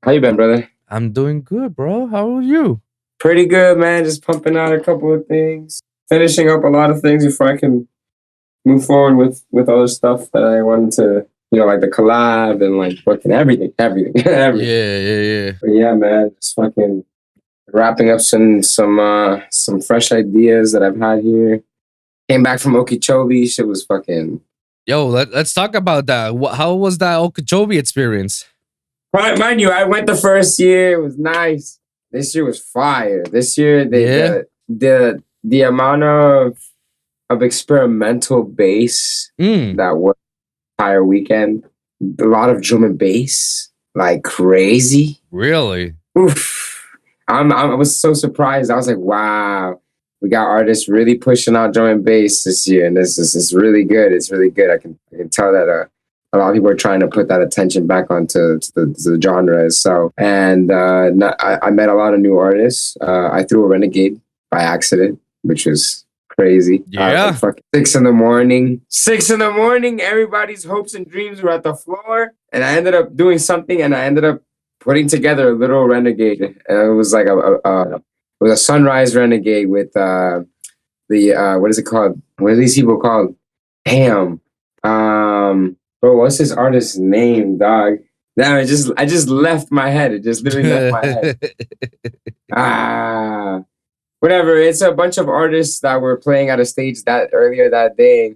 How you been, brother? I'm doing good, bro. How are you? Pretty good, man. Just pumping out a couple of things, finishing up a lot of things before I can move forward with other stuff that I wanted to, like the collab and like fucking everything, everything. Yeah. But yeah, man, just fucking wrapping up some fresh ideas that I've had here. Came back from Okeechobee. Shit was fucking. Yo, let's talk about that. How was that Okeechobee experience? Mind you, I went the first year. It was nice. This year was fire. This year, the amount of experimental bass that was entire weekend. A lot of drum and bass, like crazy. Really? Oof! I was so surprised. I was like, wow, we got artists really pushing out drum and bass this year, and this is really good. It's really good. I can tell that a lot of people are trying to put that attention back onto the genre. So, and I met a lot of new artists. I threw a Renegade by accident, which was crazy. Yeah. Fucking 6 a.m. 6 a.m. Everybody's hopes and dreams were at the floor, and I ended up doing something, and I ended up putting together a little Renegade. And it was like it was a sunrise Renegade with the what is it called? What are these people called? Damn. Bro, what's this artist's name, dog? Damn, I just left my head. It just literally left my head. Whatever. It's a bunch of artists that were playing at a stage that earlier that day.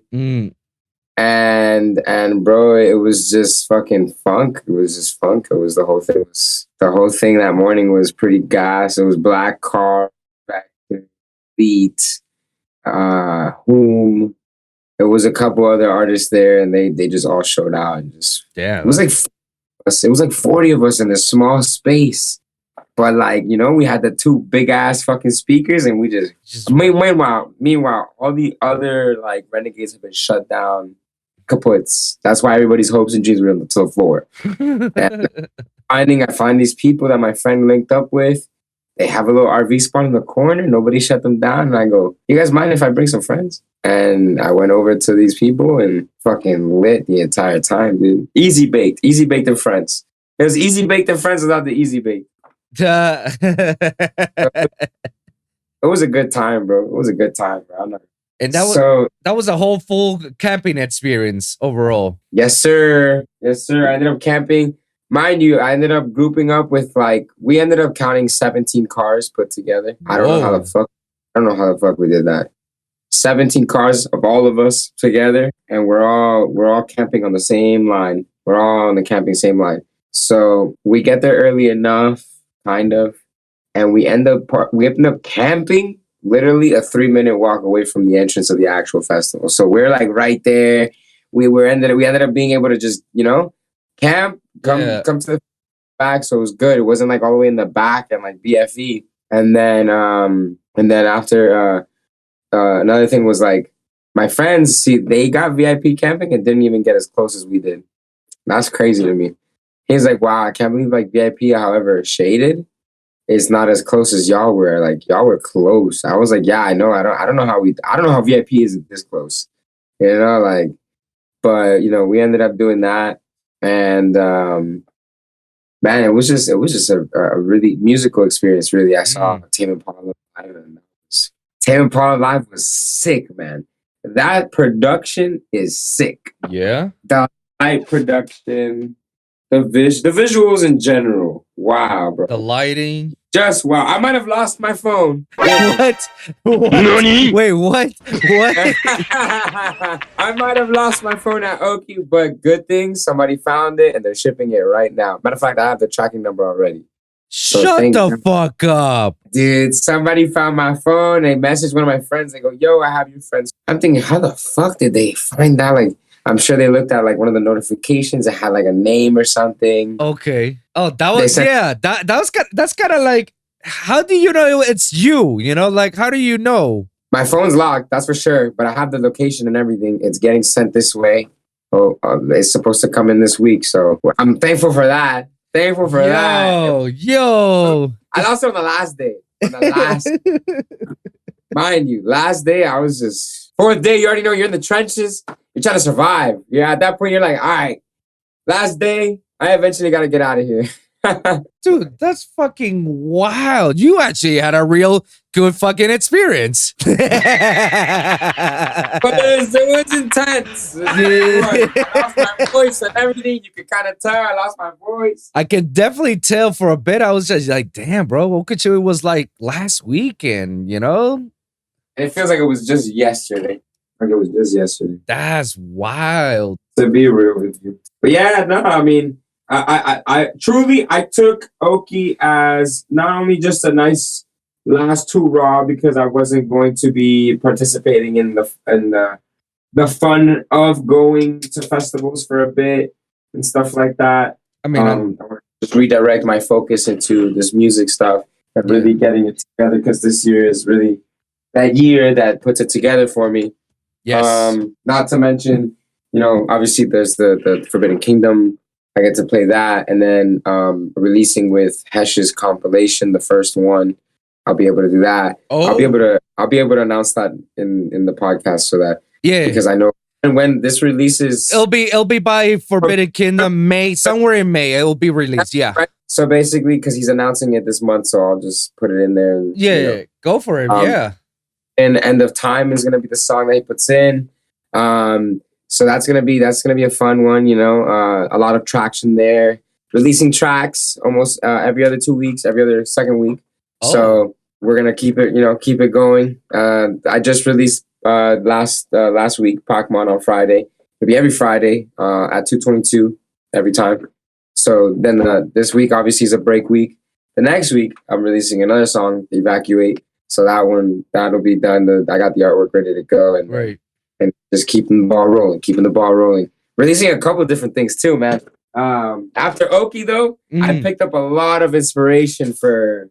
And bro, it was just fucking funk. It was just funk. It was the whole thing. The whole thing that morning was pretty gas. It was Black Car, Beat, Whom. There was a couple other artists there, and they just all showed out. And just damn, it was like 40 of us in a small space. But like, we had the 2 big ass fucking speakers, and we just meanwhile, all the other like Renegades have been shut down, kaputs. That's why everybody's hopes and dreams were on the floor. I find these people that my friend linked up with. They have a little RV spot in the corner. Nobody shut them down. And I go, you guys mind if I bring some friends? And I went over to these people and fucking lit the entire time, dude. Easy baked and friends. It was easy baked and friends without the easy baked. It was a good time, bro. It was a good time, bro. And that was a whole full camping experience overall. Yes, sir. I ended up camping. Mind you, I ended up grouping up with we ended up counting 17 cars put together. I don't know how the fuck we did that. 17 cars of all of us together, and we're all camping on the same line. We're all on the camping same line. So we get there early enough, kind of, and we end up camping literally a 3-minute walk away from the entrance of the actual festival. So we're like right there. We ended up being able to just camp, come to the back. So it was good. It wasn't like all the way in the back and like BFE. And then after another thing was like my friends, they got VIP camping and didn't even get as close as we did. That's crazy to me. He's like, wow, I can't believe like VIP, however shaded, is not as close as y'all were. Like y'all were close. I was like, yeah, I know. I don't know how VIP is this close. But we ended up doing that. And man, it was just a really musical experience. Really, I saw Tame Impala live, and Tame Impala live was sick, man. That production is sick. Yeah, the light production, the visuals in general. Wow, bro. The lighting. Just wow. I might have lost my phone. What? Wait, what? I might have lost my phone at Oki, but good thing somebody found it and they're shipping it right now. Matter of fact, I have the tracking number already. Shut the fuck up. Dude, somebody found my phone. They messaged one of my friends. They go, yo, I have your friends. I'm thinking, how the fuck did they find that? Like, I'm sure they looked at like one of the notifications. It had like a name or something. Okay. Oh, that was that's kind of like, how do you know it's you? Like, how do you know? My phone's locked, that's for sure. But I have the location and everything. It's getting sent this way. Oh, it's supposed to come in this week. So I'm thankful for that. That. Yo. I lost it on the last day. Mind you, last day I was just 4th day. You already know you're in the trenches. You're trying to survive. Yeah, at that point you're like, all right. Last day, I eventually got to get out of here. Dude, that's fucking wild. You actually had a real good fucking experience. But it was intense. I lost my voice and everything. You could kind of tell I lost my voice. I can definitely tell for a bit. I was just like, damn, bro, Okeechobee was like last weekend, you know? And it feels like it was just yesterday. Like it was just yesterday. That's wild. To be real with you. But yeah, no, I mean, I truly took Okie as not only just a nice last two raw because I wasn't going to be participating in the fun of going to festivals for a bit and stuff like that. I mean, I want to just redirect my focus into this music stuff and really getting it together because this year is really that year that puts it together for me. yes. Not to mention, obviously there's the Forbidden Kingdom. I get to play that, and then releasing with Hesh's compilation, the first one. I'll be able to do that. Oh. I'll be able to announce that in the podcast so that because I know when this releases, it'll be by Forbidden Kingdom May, somewhere in May. It will be released. Yeah. Right? So basically, because he's announcing it this month, so I'll just put it in there. And, go for it. Yeah. And End of Time is gonna be the song that he puts in. So that's gonna be a fun one. A lot of traction there. Releasing tracks almost every other 2 weeks, every other second week. Oh. So we're gonna keep it going. I just released last week Pokemon on Friday. It'll be every Friday at 2:22 every time. So then this week obviously is a break week. The next week I'm releasing another song, Evacuate. So that'll be done. I got the artwork ready to go and just keeping the ball rolling. Releasing a couple of different things too, man. After Okie though, I picked up a lot of inspiration for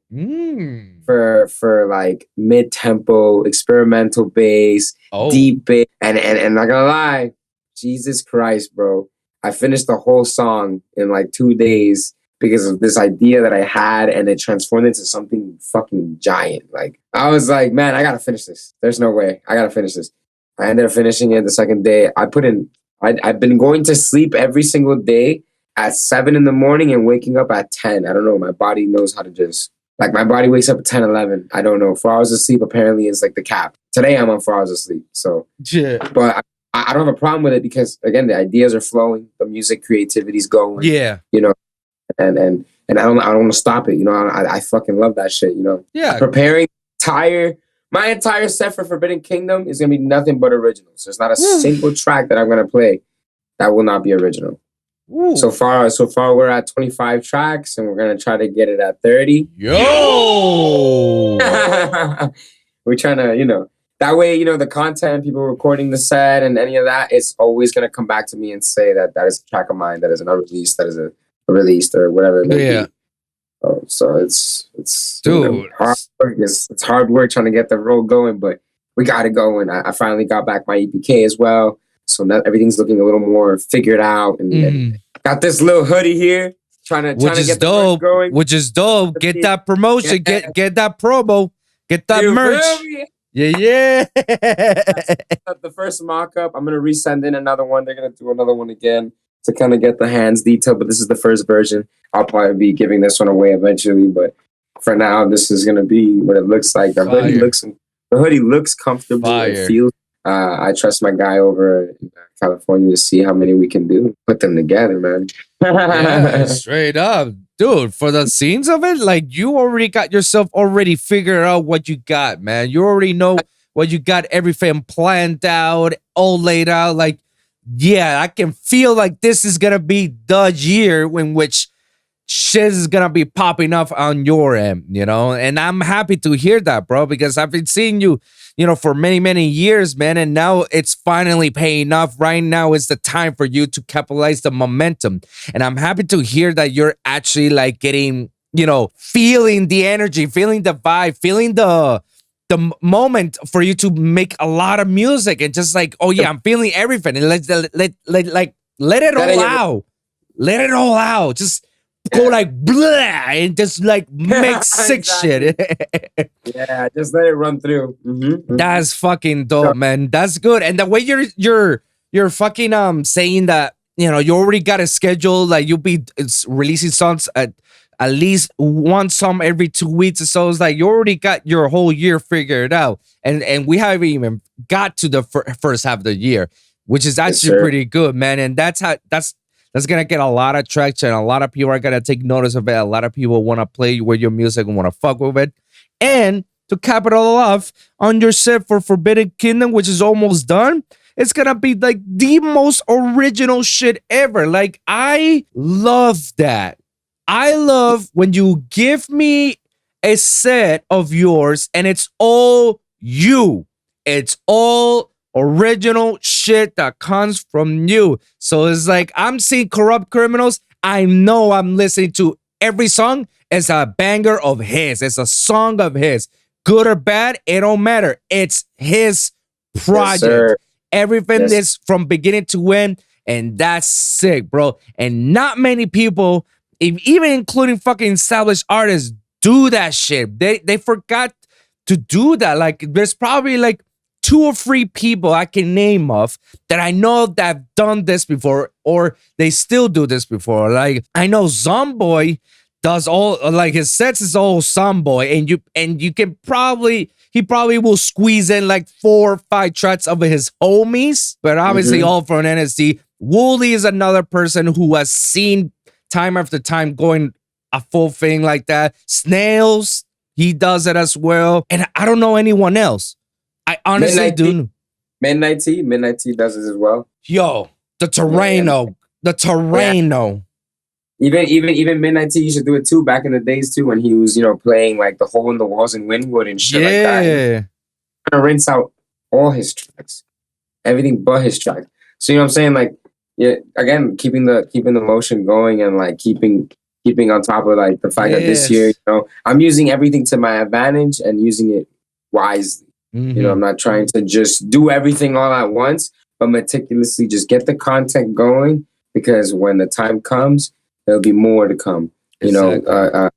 like mid-tempo, experimental bass, deep bass, and not gonna lie, Jesus Christ, bro. I finished the whole song in like 2 days because of this idea that I had, and it transformed into something fucking giant. Like I was like, man, I gotta finish this. There's no way. I gotta finish this. I ended up finishing it the second day. I've been going to sleep every single day at 7 in the morning and waking up at 10. I don't know. My body knows how to just, like, my body wakes up at 10, 11. I don't know. 4 hours of sleep apparently is like the cap. Today I'm on 4 hours of sleep. So, but I don't have a problem with it because, again, the ideas are flowing. The music creativity's going. Yeah. And I don't want to stop it. I fucking love that shit, Yeah. Preparing my entire set for Forbidden Kingdom is going to be nothing but originals. There's not a single track that I'm going to play that will not be original. Ooh. So far we're at 25 tracks and we're going to try to get it at 30. Yo! We're trying to, that way, the content, people recording the set and any of that, it's always going to come back to me and say that is a track of mine, that is an unreleased, that is a released or whatever it may be. So it's dude, hard work. It's hard work trying to get the road going, but we got it going. I finally got back my EPK as well, so now everything's looking a little more figured out. And got this little hoodie here, trying to get dope. The work going. Which is dope. Get that promotion. Get that promo. Get that merch. Yeah. The first mock-up. I'm gonna resend in another one. They're gonna do another one again to kind of get the hands detailed, but this is the first version. I'll probably be giving this one away eventually, but for now, this is gonna be what it looks like. The hoodie looks comfortable. Fire. It feels. I trust my guy over in California to see how many we can do. Put them together, man. Yeah, straight up, dude. For the scenes of it, like you already got yourself figured out what you got, man. You already know what you got. Everything planned out, all laid out. Like, yeah, I can feel like this is gonna be the year in which shit is gonna be popping up on your end, and I'm happy to hear that, bro, because I've been seeing you, for many, many years, man, and now it's finally paying off. Right now is the time for you to capitalize the momentum, and I'm happy to hear that you're actually like getting, feeling the energy, feeling the vibe, feeling the moment for you to make a lot of music and just like, oh yeah, I'm feeling everything, and let it all out. Let it all out. Just go like blah and just like make sick shit. Yeah, just let it run through. That's fucking dope, man. That's good. And the way you're fucking saying that, you already got a schedule, like you'll be releasing songs at at least one song every 2 weeks or so. It's like you already got your whole year figured out, and we haven't even got to the first half of the year, which is actually pretty good, man. And that's gonna get a lot of traction. A lot of people are gonna take notice of it. A lot of people want to play with your music and want to fuck with it. And to cap it all off, on your set for Forbidden Kingdom, which is almost done, it's gonna be like the most original shit ever. Like, I love that. I love when you give me a set of yours and it's all you. It's all original shit that comes from you. So it's like I'm seeing Corrvpt Criminals. I know I'm listening to every song. It's a banger of his. It's a song of his. Good or bad, it don't matter. It's his project. Yes, everything is from beginning to end, and that's sick, bro. And not many people, even including fucking established artists, do that shit. They forgot to do that. Like, there's probably like 2 or 3 people I can name of that I know that have done this before, or they still do this before. Like, I know Zomboy does all, like, his sets is all Zomboy, and you can probably, he probably will squeeze in like 4 or 5 tracks of his homies, but obviously all from NSD. Wooly is another person who has seen time after time going a full thing like that. Snails, he does it as well, and I don't know anyone else. I honestly do. Midnight T does it as well. Yo, the Terreno. Even Midnight T used to do it too back in the days too, when he was, you know, playing like the Hole in the Walls in Wynwood and shit like that. Trying to rinse out all his tracks, everything but his tracks. So you know what I'm saying? Like, yeah, again, keeping the motion going and like keeping on top of like the fact that this year, you know, I'm using everything to my advantage and using it wisely. You know, I'm not trying to just do everything all at once, but meticulously just get the content going, because when the time comes, there'll be more to come. You know,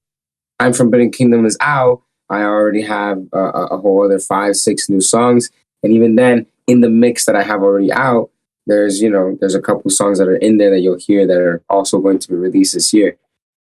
I'm from Forbidden Kingdom is out. I already have a whole other 5, 6 new songs. And even then, in the mix that I have already out, there's a couple songs that are in there that you'll hear that are also going to be released this year.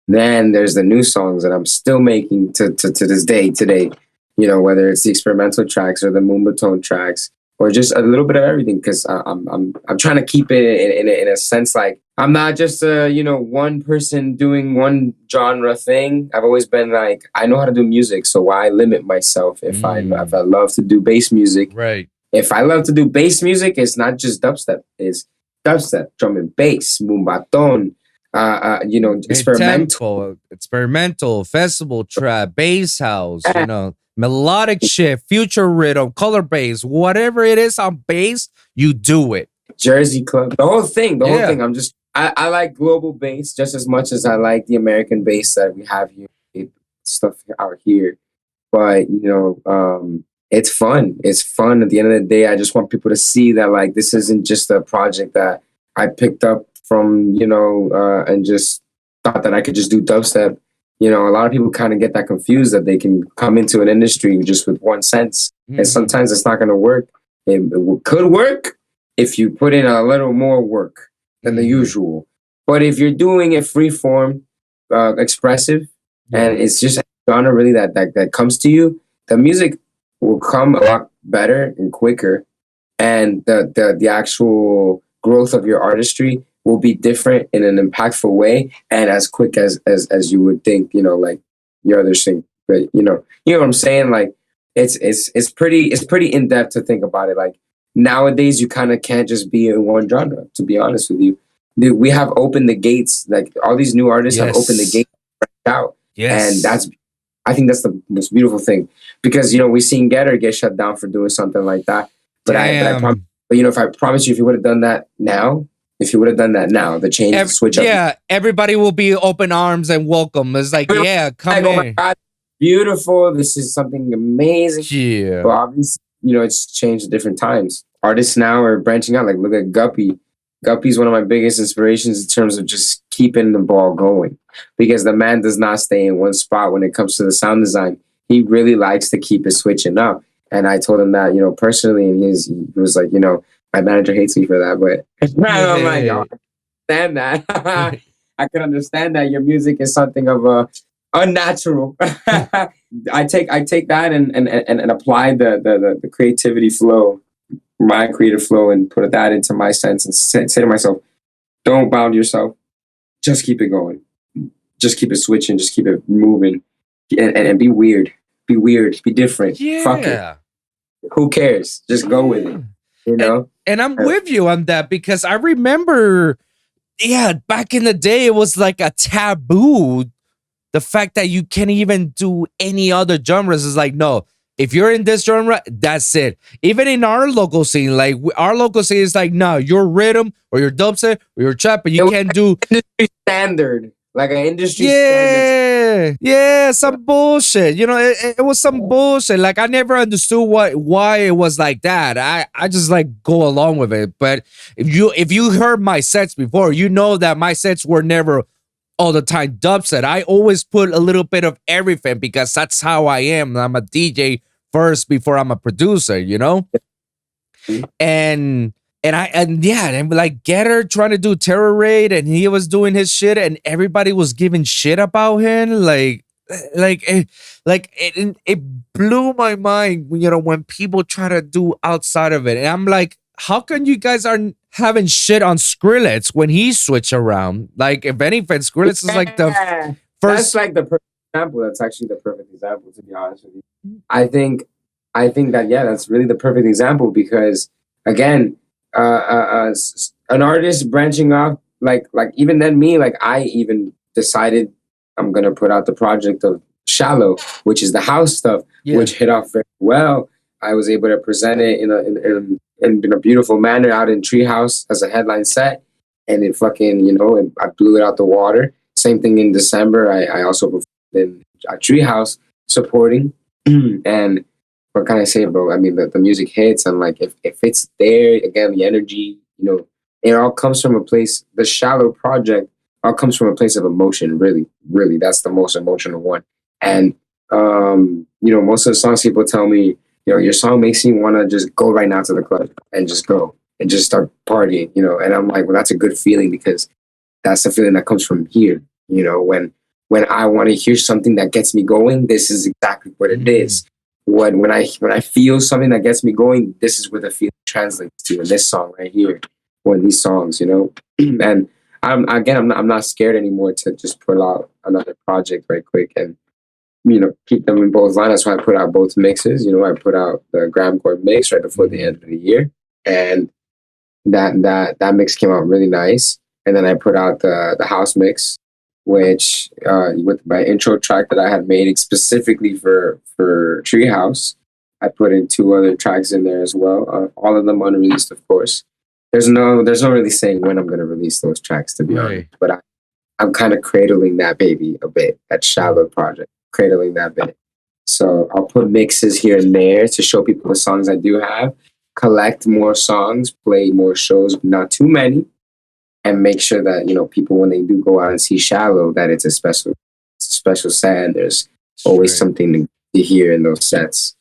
Then there's the new songs that I'm still making to this day, today. You know, whether it's the experimental tracks or the Moonbatone tracks, or just a little bit of everything, because I'm trying to keep it in a sense like I'm not just one person doing one genre thing. I've always been like, I know how to do music, so why limit myself if I love to do bass music? Right. If I love to do bass music, it's not just dubstep. It's dubstep, drum and bass, Moonbatone, experimental, festival trap, bass house, you know, melodic shit, future rhythm, color bass, whatever it is on bass, you do it. Jersey Club, the whole thing. I like global bass just as much as I like the American bass that we have here, stuff out here. But it's fun. It's fun. At the end of the day, I just want people to see that like this isn't just a project that I picked up from and just thought that I could just do dubstep. You know, a lot of people kind of get that confused that they can come into an industry just with one sense. And sometimes it's not going to work. It could work if you put in a little more work than the usual. But if you're doing it freeform, expressive, and it's just a genre really that comes to you, the music will come a lot better and quicker. And the actual growth of your artistry will be different in an impactful way and as quick as you would think, like your other thing. But you know what I'm saying? Like it's pretty in depth to think about it. Like nowadays you kind of can't just be in one genre, to be honest with you. We have opened the gates, like all these new artists have opened the gates out. Yes. And I think that's the most beautiful thing, because we seen Getter get shut down for doing something like that. But if I promise you, if you would have done that now, the change, the switch up. Yeah, everybody will be open arms and welcome. It's like, yeah, come in. Oh my God, beautiful. This is something amazing. Yeah. But obviously, it's changed at different times. Artists now are branching out. Like, look at Guppy. Guppy's one of my biggest inspirations in terms of just keeping the ball going, because the man does not stay in one spot when it comes to the sound design. He really likes to keep it switching up. And I told him that, personally, and he was like, my manager hates me for that, but I'm like, I understand that. I can understand that your music is something of unnatural. I take that and apply the creativity flow, my creative flow, and put that into my sense and say to myself, don't bound yourself. Just keep it going. Just keep it switching. Just keep it moving, and be weird. Be weird. Be different. Fuck it. Who cares? Just go with it. You know. And I'm with you on that because I remember, back in the day, it was like a taboo. The fact that you can't even do any other genres is like, no, if you're in this genre, that's it. Even in our local scene, like our local scene is like, no, your rhythm or your dubstep or your trap, but you can't do industry standard, like an industry standard. Yeah, some bullshit. You know, it was some bullshit. Like I never understood why it was like that. I just like go along with it. But if you heard my sets before, you know that my sets were never all the time dubstep. I always put a little bit of everything because that's how I am. I'm a DJ first before I'm a producer, you know? And like Getter trying to do Terror Raid and he was doing his shit and everybody was giving shit about him. It blew my mind, you know, when people try to do outside of it. And I'm like, how come you guys aren't having shit on Skrillex when he switched around? Like, if anything, Skrillex is like the first. That's like the perfect example. That's actually the perfect example, to be honest with you. I think that that's really the perfect example because again, an artist branching off, like even then me, like I even decided I'm gonna put out the project of Shallow, which is the house stuff, which hit off very well. I was able to present it in a beautiful manner out in Treehouse as a headline set, and it fucking, you know, I blew it out the water. Same thing in December. I also performed in a Treehouse supporting, and what can I say, bro? I mean, the music hits, and like if it's there again, the energy, you know, it all comes from a place. The Shallow project all comes from a place of emotion. Really, really, that's the most emotional one. And you know, most of the songs people tell me, you know, your song makes me want to just go right now to the club and just go and just start partying, you know. And I'm like, well, that's a good feeling because that's the feeling that comes from here. You know, when I want to hear something that gets me going, this is exactly what it is. When I feel something that gets me going, this is where the feeling translates to in this song right here, or in these songs, you know. And I'm not scared anymore to just put out another project right quick and, you know, keep them in both lines. That's why I put out both mixes. You know, I put out the Corrvpt mix right before the end of the year, and that mix came out really nice. And then I put out the house mix, which with my intro track that I had made specifically for Treehouse. I put in 2 other tracks in there as well. All of them unreleased, of course. There's no really saying when I'm going to release those tracks, to be honest. But I'm kind of cradling that baby a bit, that Shallow project, cradling that bit. So I'll put mixes here and there to show people the songs I do have, collect more songs, play more shows, but not too many, and make sure that, you know, people, when they do go out and see Shallow, that it's a special set, and there's always something to hear in those sets.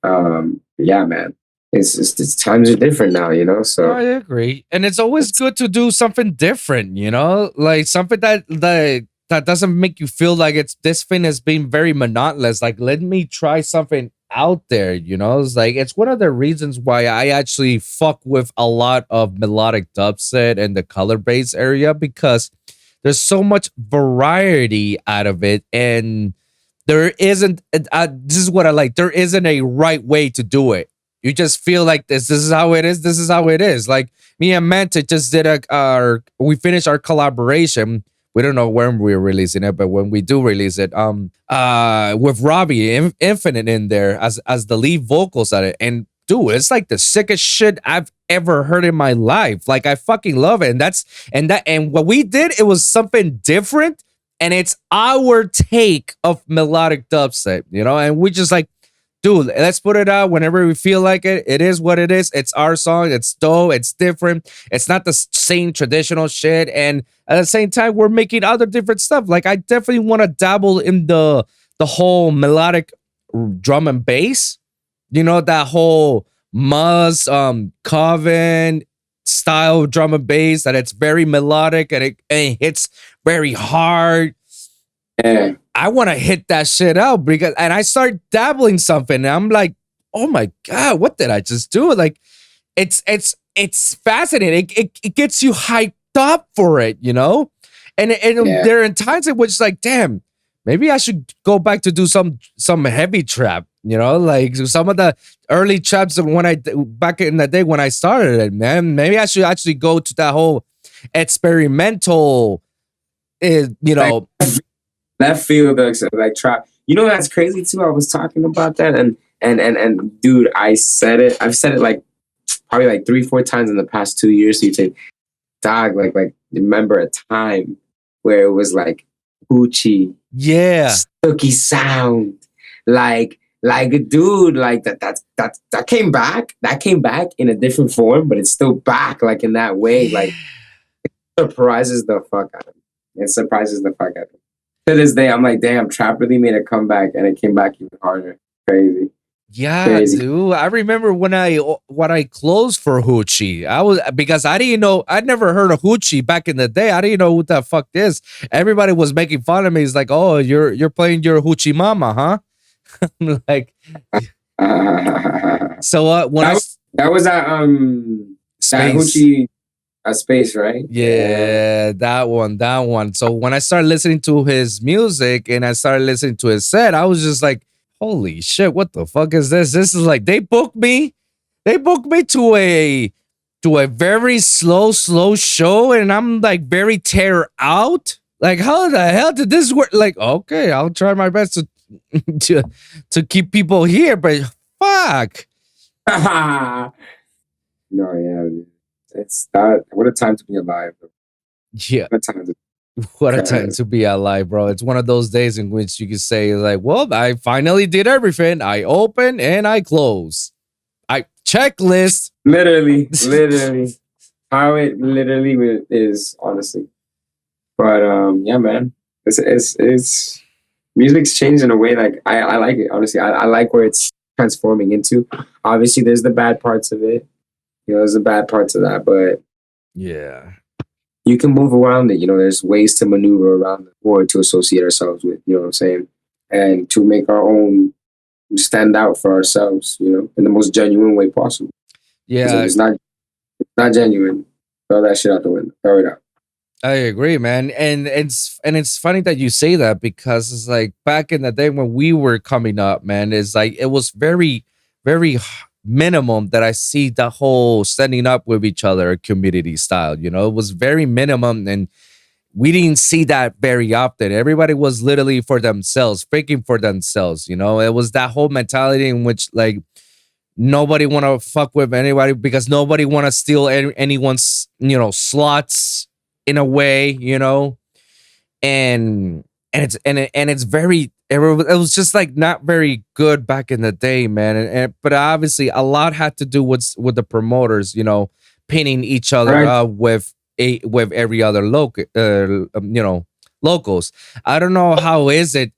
Yeah, man. It's times are different now, you know. So I agree, and it's always good to do something different, you know, like something that doesn't make you feel like this thing has been very monotonous. Like, let me try something out there, you know. It's like, it's one of the reasons why I actually fuck with a lot of melodic dubstep and the color bass area, because there's so much variety out of it, and there isn't. This is what I like. There isn't a right way to do it. You just feel like this is how it is. This is how it is. Like me and Manta just did we finished our collaboration. We don't know when we're releasing it, but when we do release it, with Robbie Infinite in there as the lead vocals at it. And dude, it's like the sickest shit I've ever heard in my life. Like, I fucking love it. And what we did, it was something different, and it's our take of melodic dubstep, you know. And we just like, dude, let's put it out whenever we feel like it. It is what it is. It's our song. It's dope. It's different. It's not the same traditional shit. And at the same time, we're making other different stuff. Like, I definitely want to dabble in the whole melodic drum and bass. You know, that whole Muzz, Coven style drum and bass, that it's very melodic and it hits very hard. Yeah. I want to hit that shit out because, and I start dabbling something, and I'm like, oh my god, what did I just do? Like, it's fascinating. It gets you hyped up for it, you know. And there are times in which like, damn, maybe I should go back to do some heavy trap, you know, like some of the early traps when back in the day when I started it, man. Maybe I should actually go to that whole experimental, you know, left field like trap. You know that's crazy too. I was talking about that and dude, I've said it like probably like 3-4 times in the past 2 years. So you say, dog, like remember a time where it was like Gucci, Stooky sound, like dude, like that came back. That came back in a different form, but it's still back, like in that way. Like it surprises the fuck out of me. It surprises the fuck out of me. To this day, I'm like, damn, trap really made a comeback, and it came back even harder. Crazy. Yeah, Crazy. dude. I remember when I closed for Hoochie. I was because I didn't know. I'd never heard of Hoochie back in the day. I didn't know what the fuck this. Everybody was making fun of me. It's like, oh, you're playing your Hoochie mama, huh? Like, so when that was that Space. that Hoochie Space, right? Yeah, that one. So when I started listening to his music and I started listening to his set, I was just like, holy shit, what the fuck is this? This is like they booked me to a very slow show, and I'm like very tear out. Like, how the hell did this work? Like, okay, I'll try my best to keep people here, but fuck. No, yeah. It's that. What a time to be alive. Yeah. What What a time a time to be alive, bro. It's one of those days in which you can say, like, well, I finally did everything. I open and I close. I checklist. Literally. How it literally is, honestly. But yeah, man. It's music's changed in a way like I like it, honestly. I like where it's transforming into. Obviously, there's the bad parts of it. You know, there's the bad parts of that, but yeah, you can move around it. You know, there's ways to maneuver around it or to associate ourselves with, you know what I'm saying? And to make our own stand out for ourselves, you know, in the most genuine way possible. Yeah. If it's not genuine, throw that shit out the window. Throw it out. I agree, man. And it's funny that you say that because it's like back in the day when we were coming up, man, it's like it was very, very minimum that I see the whole standing up with each other community style. You know, it was very minimum, and we didn't see that very often. Everybody was literally for themselves, freaking for themselves. You know, it was that whole mentality in which like nobody want to fuck with anybody because nobody want to steal anyone's, you know, slots in a way, you know, and it's very. It was just like not very good back in the day, man. But obviously, a lot had to do with the promoters, you know, pinning each other up with every other you know, locals. I don't know how is it,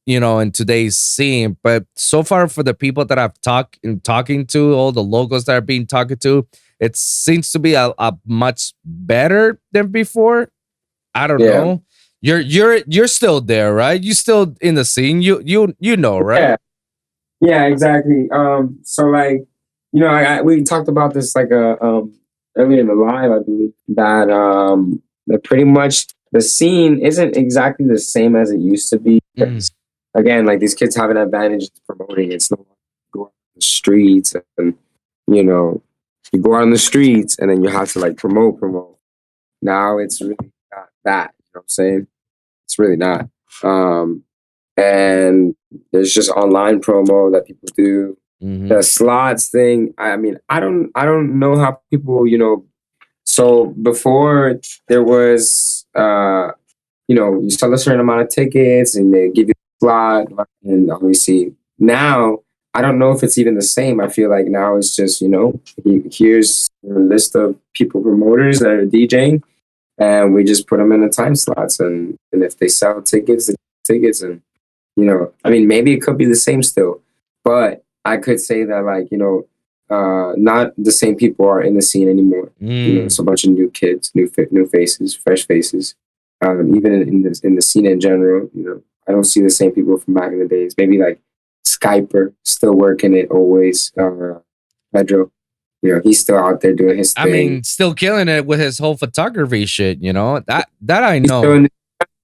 you know, in today's scene, but so far for the people that I've talking to, all the locals that are being talking to, it seems to be a much better than before. I don't know. You're still there, right? You still in the scene. You know, right? Yeah, exactly. So like, you know, we talked about this like earlier in the live, I believe, that pretty much the scene isn't exactly the same as it used to be. Again, like these kids have an advantage promoting. It's not go out on the streets and, you know, you go out on the streets and then you have to like promote. Now it's really not that. You know what I'm saying? It's really not. And there's just online promo that people do. The slots thing. I mean, I don't know how people, you know. So before there was, you know, you sell a certain amount of tickets and they give you a slot. And obviously now, I don't know if it's even the same. I feel like now it's just, you know, here's a list of people promoters that are DJing. And we just put them in the time slots, and if they sell tickets, and you know, I mean, maybe it could be the same still, but I could say that like, you know, not the same people are in the scene anymore. You know, it's a bunch of new kids, new faces, fresh faces. Even in the scene in general, you know, I don't see the same people from back in the days. Maybe like Skyper, still working it always. Pedro, you know, he's still out there doing his thing. I mean, still killing it with his whole photography shit. You know that I He's know. still in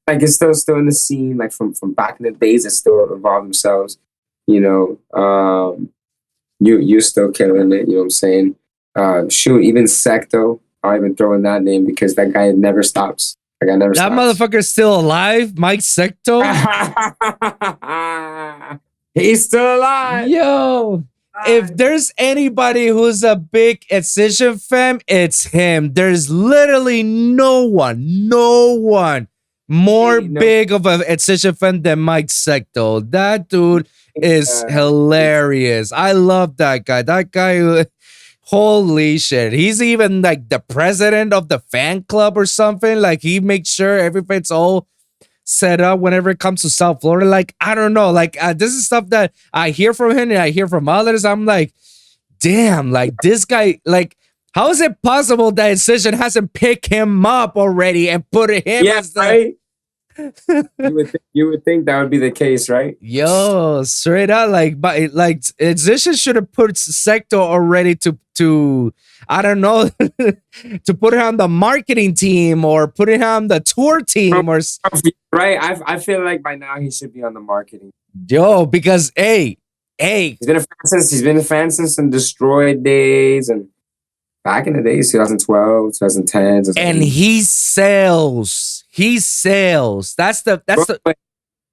it's still in the scene, like from back in the days that still involve themselves. You know, you're still killing it. You know what I'm saying? Shoot, even Secto, I'll even throw in that name because that guy never stops. That guy never That stops. motherfucker's still alive, Mike Secto. He's still alive. Yo, if there's anybody who's a big Incision fan, it's him. There's literally no one more big of an Incision fan than Mike Secto. That dude is hilarious. I love that guy. That guy, holy shit. He's even like the president of the fan club or something. Like he makes sure everything's all set up whenever it comes to South Florida. Like, I don't know. Like, this is stuff that I hear from him and I hear from others. I'm like, damn, like this guy, like, how is it possible that Incision hasn't picked him up already and put him as the... Right? you would think that would be the case, right? Yo, straight up, like Incision should have put Secto already to I don't know, to put him on the marketing team or put him on the tour team or right. I feel like by now he should be on the marketing. Yo, because hey, he's been a fan since the Destroyed days and back in the days, 2012, 2010, and he sells. That's the.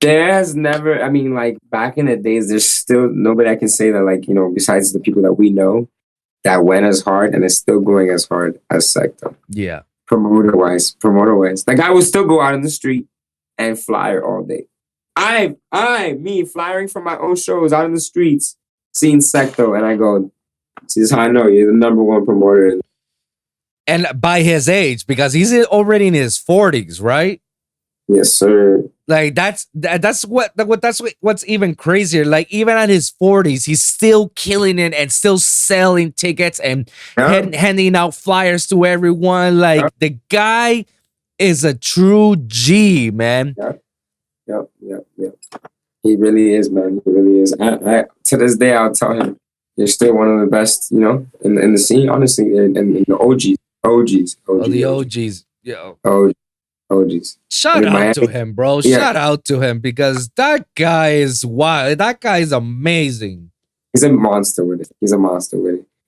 There has never. I mean, like back in the days, there's still nobody I can say that, like, you know, besides the people that we know, that went as hard and is still going as hard as Secto. Yeah. Promoter wise, like I would still go out in the street and flyer all day. Me flyering from my own shows out in the streets, seeing Secto, and I go, see, this is how I know you're the number one promoter. And by his age, because he's already in his 40s, right? Yes, sir. Like that's what's even crazier. Like even at his 40s, he's still killing it and still selling tickets and handing out flyers to everyone. Like the guy is a true G, man. Yep. He really is, man. He really is. I to this day, I'll tell him, you're still one of the best, you know, in the scene, honestly, and the OGs. Oh, the OGs. Yo. OGs. Shout out to him, bro. Yeah. Shout out to him because that guy is wild. That guy is amazing. He's a monster with it.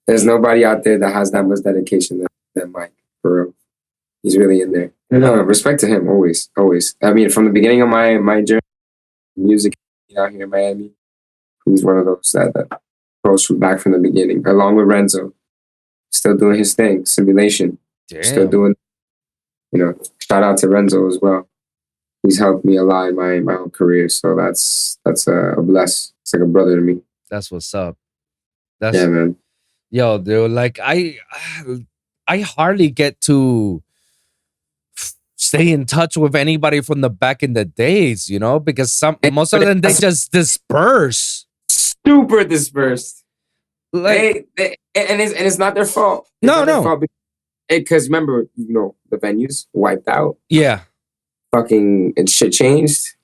There's nobody out there that has that much dedication than Mike, for real. He's really in there. No, respect to him, always. I mean, from the beginning of my journey, music out here in Miami, he's one of those that goes back from the beginning, along with Renzo. Still doing his thing, simulation. Damn. Still doing, you know, shout out to Renzo as well. He's helped me a lot in my whole career. So that's a bless. It's like a brother to me. That's what's up. Yeah, man. Yo, dude, like I hardly get to stay in touch with anybody from the back in the days, you know, because most of them, they just disperse. Super dispersed. Like, and it's not their fault. No. Because remember, you know, the venues wiped out. Yeah. Fucking shit changed.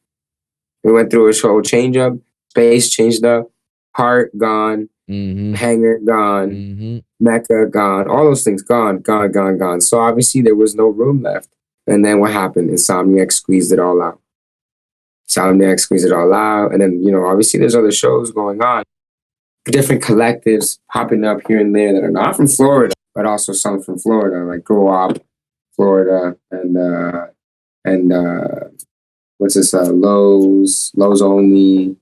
We went through a whole change up. Space changed up. Heart gone. Mm-hmm. Hangar gone. Mm-hmm. Mecca gone. All those things gone. So obviously there was no room left. And then what happened? Insomniac squeezed it all out. And then, you know, obviously there's other shows going on. Different collectives popping up here and there that are not from Florida, but also some from Florida, like Corrvpt, Florida, and what's this? Lowe's Only. You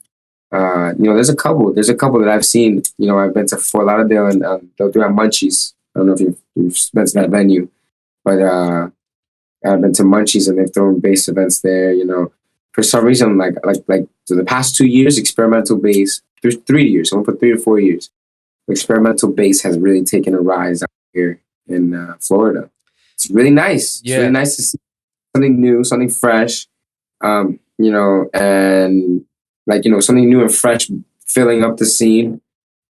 know, there's a couple that I've seen. You know, I've been to Fort Lauderdale and they'll do at Munchies. I don't know if you've been to that venue, but I've been to Munchies and they've thrown bass events there. You know, for some reason, like so the past 2 years, experimental bass. 3 years. I'm gonna put 3 to 4 years. Experimental bass has really taken a rise out here in Florida. It's really nice. Yeah. It's really nice to see something new, something fresh. You know, and like, you know, something new and fresh filling up the scene,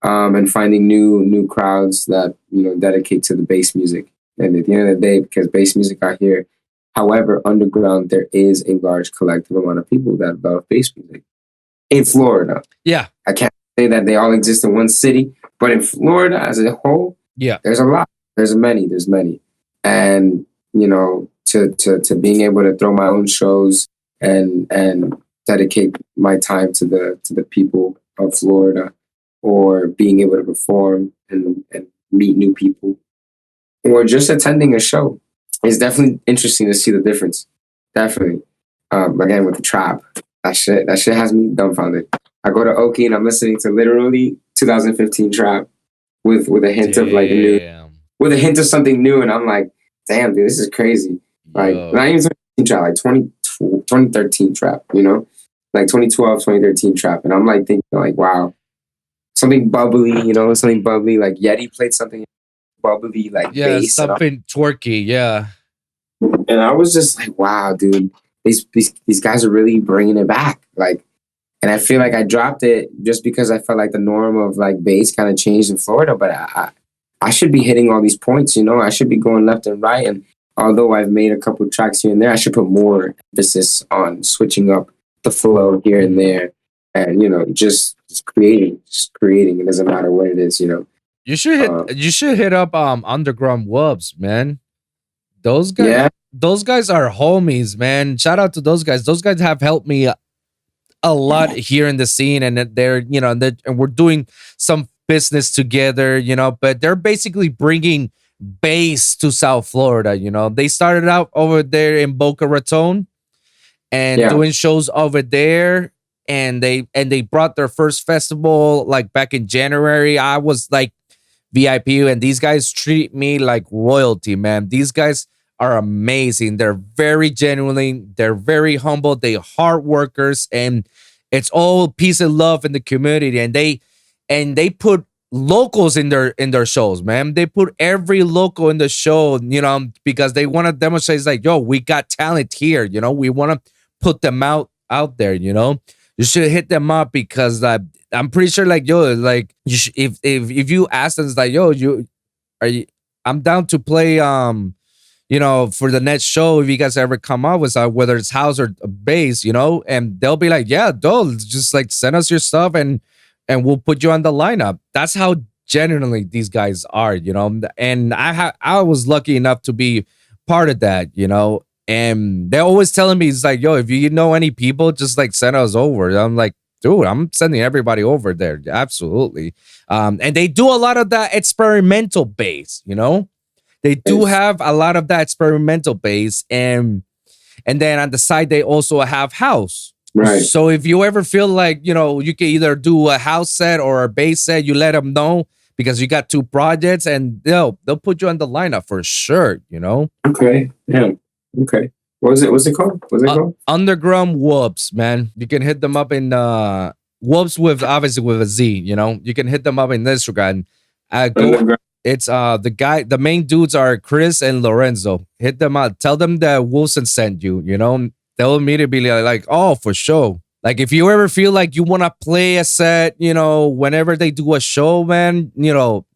and finding new crowds that, you know, dedicate to the bass music. And at the end of the day, because bass music out here However, underground, there is a large collective amount of people that love bass music in Florida. Yeah. I can't say that they all exist in one city, but in Florida as a whole, yeah, there's a lot. There's many. And, you know, to being able to throw my own shows and dedicate my time to the people of Florida, or being able to perform and meet new people, or just attending a show, is definitely interesting to see the difference. Definitely. Again, with the trap, that shit has me dumbfounded. I go to Oki and I'm listening to literally 2015 trap with a hint of like new, with a hint of something new, and I'm like, damn, dude, this is crazy. Like, not even 2015 trap, like 2013 trap, you know, like 2012, 2013 trap, and I'm like thinking like, wow, something bubbly, you know, something bubbly. Like Yeti played something bubbly, like bass, something twerky, and I was just like, wow, dude, these guys are really bringing it back, like. And I feel like I dropped it just because I felt like the norm of like bass kind of changed in Florida. But I should be hitting all these points, you know. I should be going left and right. And although I've made a couple tracks here and there, I should put more emphasis on switching up the flow here and there, and you know, just creating. It doesn't matter what it is, you know. You should hit up underground Wolves, man. Those guys, those guys are homies, man. Shout out to those guys. Those guys have helped me a lot here in the scene, and they're, you know, and we're doing some business together, you know, but they're basically bringing bass to South Florida. You know, they started out over there in Boca Raton and doing shows over there, and they brought their first festival like back in January. I was like VIP, and these guys treat me like royalty, man. These guys are amazing. They're very genuine. They're very humble. They're hard workers, and it's all peace and love in the community. And they put locals in their shows, man. They put every local in the show, you know, because they want to demonstrate, it's like, yo, we got talent here, you know. We want to put them out there, you know. You should hit them up, because I'm pretty sure, like, yo, like, you should, if you ask them, it's like, yo, I'm down to play you know, for the next show, if you guys ever come up with whether it's house or bass, you know, and they'll be like, yeah, just like send us your stuff and we'll put you on the lineup. That's how genuinely these guys are, you know. And I was lucky enough to be part of that, you know. And they're always telling me, it's like, yo, if you know any people, just like send us over. I'm like, dude, I'm sending everybody over there. Absolutely. And they do a lot of that experimental bass, you know. They do have a lot of that experimental bass, and then on the side they also have house. Right. So if you ever feel like, you know, you can either do a house set or a bass set, you let them know, because you got two projects, and they'll put you on the lineup for sure, you know. Okay. Yeah. Okay. What's it called? Underground Wolves, man. You can hit them up in Wolves with obviously with a Z, you know. You can hit them up in Instagram. It's the main dudes are Chris and Lorenzo. Hit them up. Tell them that Wilson sent you, you know. They'll immediately be like, oh, for sure. Like, if you ever feel like you want to play a set, you know, whenever they do a show, man, you know,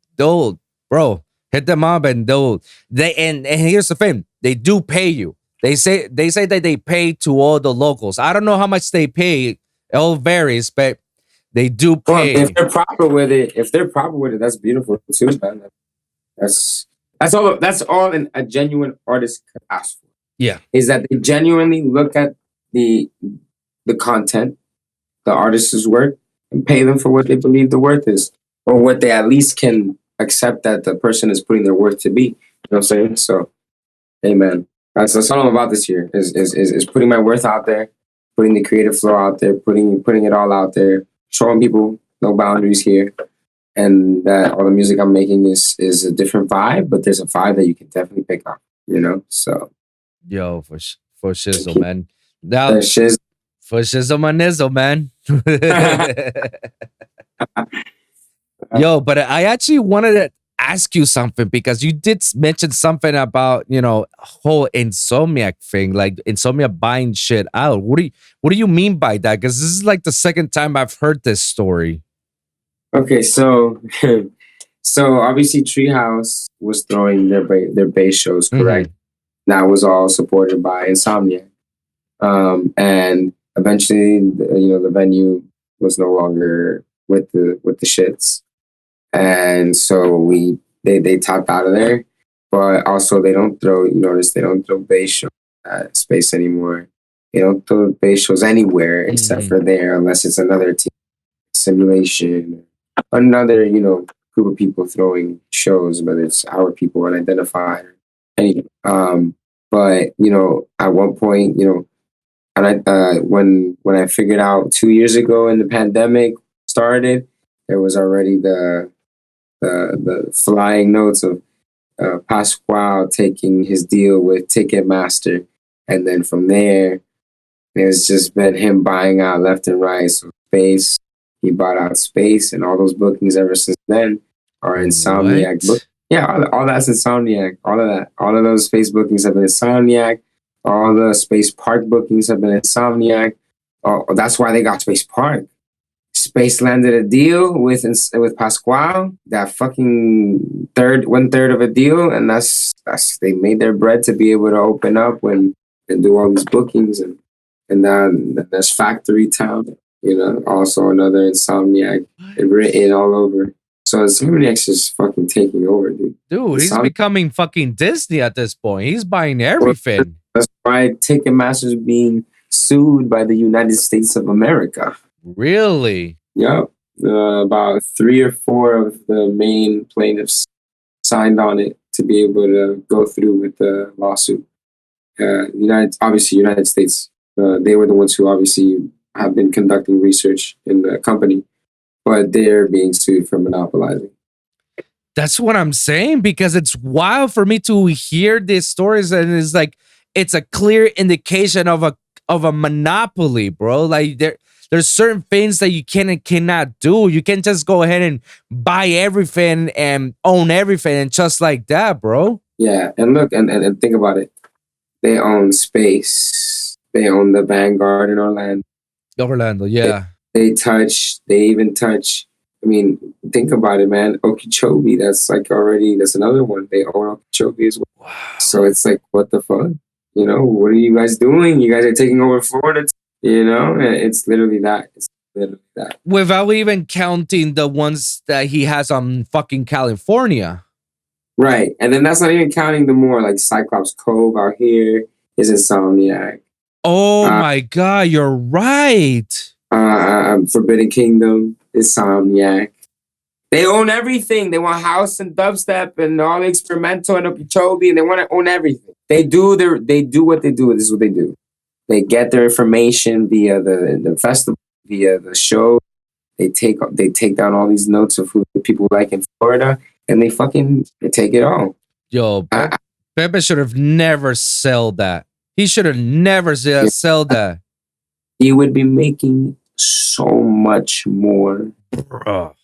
hit them up, and and here's the thing. They do pay you. They say that they pay to all the locals. I don't know how much they pay. It all varies, but they do pay. Well, if they're proper with it, that's beautiful too, man. That's all a genuine artist could ask for. Yeah. Is that they genuinely look at the content, the artist's work, and pay them for what they believe the worth is, or what they at least can accept that the person is putting their worth to be. You know what I'm saying? So, hey, man, that's all I'm about this year is putting my worth out there, putting the creative flow out there, putting it all out there, showing people no boundaries here, and that all the music I'm making is a different vibe, but there's a vibe that you can definitely pick up, you know? So, yo, for shizzle, man. Now, for shizzle my nizzle, man. Yo, but I actually wanted to ask you something, because you did mention something about, you know, whole Insomniac thing, like Insomniac buying shit out. What do you mean by that? Because this is like the second time I've heard this story. Okay, so obviously Treehouse was throwing their bass shows, correct? That was all supported by Insomniac. And eventually, the venue was no longer with the shits, and so they tapped out of there. But also, they don't throw. You notice they don't throw bass shows at Space anymore. They don't throw bass shows anywhere except for there, unless it's another team simulation, another group of people throwing shows, whether it's our people unidentified. Anyway, but at one point, and when I figured out 2 years ago and the pandemic started, there was already the flying notes of Pasquale taking his deal with Ticketmaster, and then from there, it's just been him buying out left and right. So Space, he bought out Space, and all those bookings ever since then are Insomniac. Yeah, all that's Insomniac. All of that, all of those Space bookings have been Insomniac. All the Space Park bookings have been Insomniac. Oh, that's why they got Space Park. Space landed a deal with Pasquale, that fucking 1/3 of a deal, and that's they made their bread to be able to open up and do all these bookings, and then there's Factory Town, also another Insomniac written all over. So Insomniac's just fucking taking over, dude. Dude, he's becoming fucking Disney at this point. He's buying everything. That's why Ticketmaster's being sued by the United States of America. Really? Yep. About 3 or 4 of the main plaintiffs signed on it to be able to go through with the lawsuit. United States. They were the ones who obviously have been conducting research in the company, but they're being sued for monopolizing. That's what I'm saying, because it's wild for me to hear these stories, and it's like it's a clear indication of a monopoly, bro. Like there's certain things that you can and cannot do. You can't just go ahead and buy everything and own everything and just like that, bro. Yeah, and look and think about it. They own Space. They own the Vanguard in Orlando. Yeah. They even touch. I mean, think about it, man. Okeechobee, that's another one. They own Okeechobee as well. Wow. So it's like, what the fuck? What are you guys doing? You guys are taking over Florida. It's literally that. Without even counting the ones that he has on fucking California. Right. And then that's not even counting the more like Cyclops Cove out here is Insomniac. Oh my God, you're right. Forbidden Kingdom, Insomniac. They own everything. They want house and dubstep and all the experimental and Okeechobee, and they want to own everything. They do what they do. This is what they do. They get their information via the festival, via the show. They take down all these notes of who the people like in Florida, and they take it all. Yo, Pepe should have never sold that. He should have never sold that. He would be making so much more. Bruh.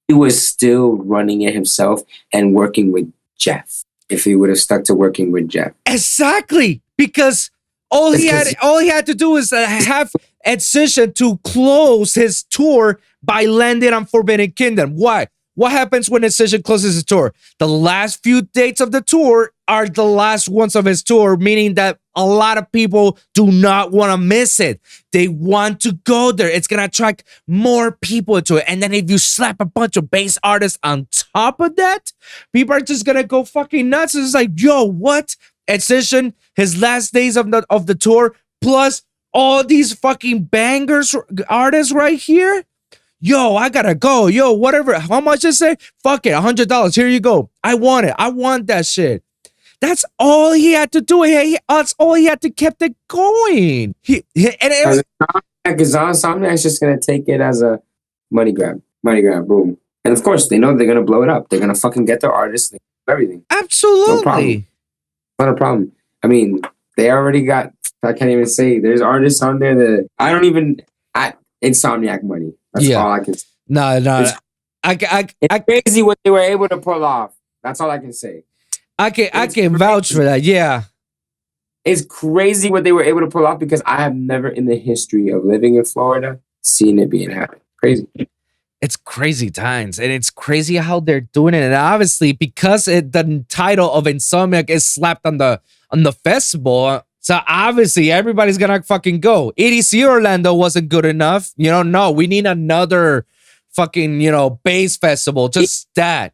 He was still running it himself and working with Jeff. If he would have stuck to working with Jeff, exactly, because all he had to do is have Incision to close his tour by landing on Forbidden Kingdom. Why? What happens when Incision closes his tour? The last few dates of the tour are the last ones of his tour, meaning that a lot of people do not want to miss it. They want to go there. It's going to attract more people to it. And then if you slap a bunch of bass artists on top of that, people are just going to go fucking nuts. It's like, yo, what? Incision, his last days of the tour, plus all these fucking bangers artists right here. Yo, I gotta go. Yo, whatever. How much is it? Fuck it, $100. Here you go. I want it. I want that shit. That's all he had to do. That's all he had to keep it going. Insomniac's just gonna take it as a money grab, boom. And of course, they know they're gonna blow it up. They're gonna fucking get their artists, everything. Absolutely, no problem. Not a problem. I mean, they already got. I can't even say. There's artists on there that Insomniac money. That's all I can say. No. It's crazy what they were able to pull off. That's all I can say. I can vouch for that. Yeah. It's crazy what they were able to pull off, because I have never in the history of living in Florida seen it being happen. Crazy. It's crazy times, and it's crazy how they're doing it. And obviously, because the title of Insomniac is slapped on on the festival. So obviously everybody's gonna fucking go. EDC Orlando wasn't good enough. No, we need another fucking, bass festival. Just that.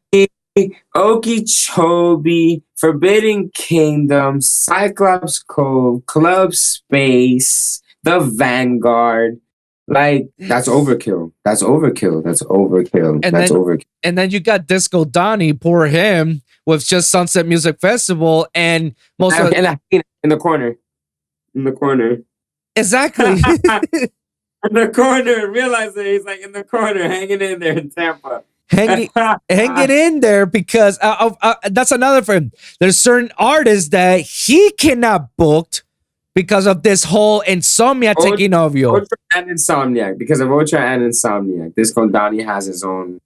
Okeechobee, Forbidden Kingdom, Cyclops Cove, Club Space, the Vanguard. Like, that's overkill. That's overkill. That's overkill. Overkill. And then you got Disco Donnie, poor him, with just Sunset Music Festival and most of in the corner. In the corner. Exactly. In the corner. Realize that he's like in the corner, hanging in there in Tampa. Hanging in there because that's another thing. There's certain artists that he cannot book because of this whole Insomniac taking over you. Ultra and Insomniac. Because of Ultra and Insomniac. Disco Donnie has his own.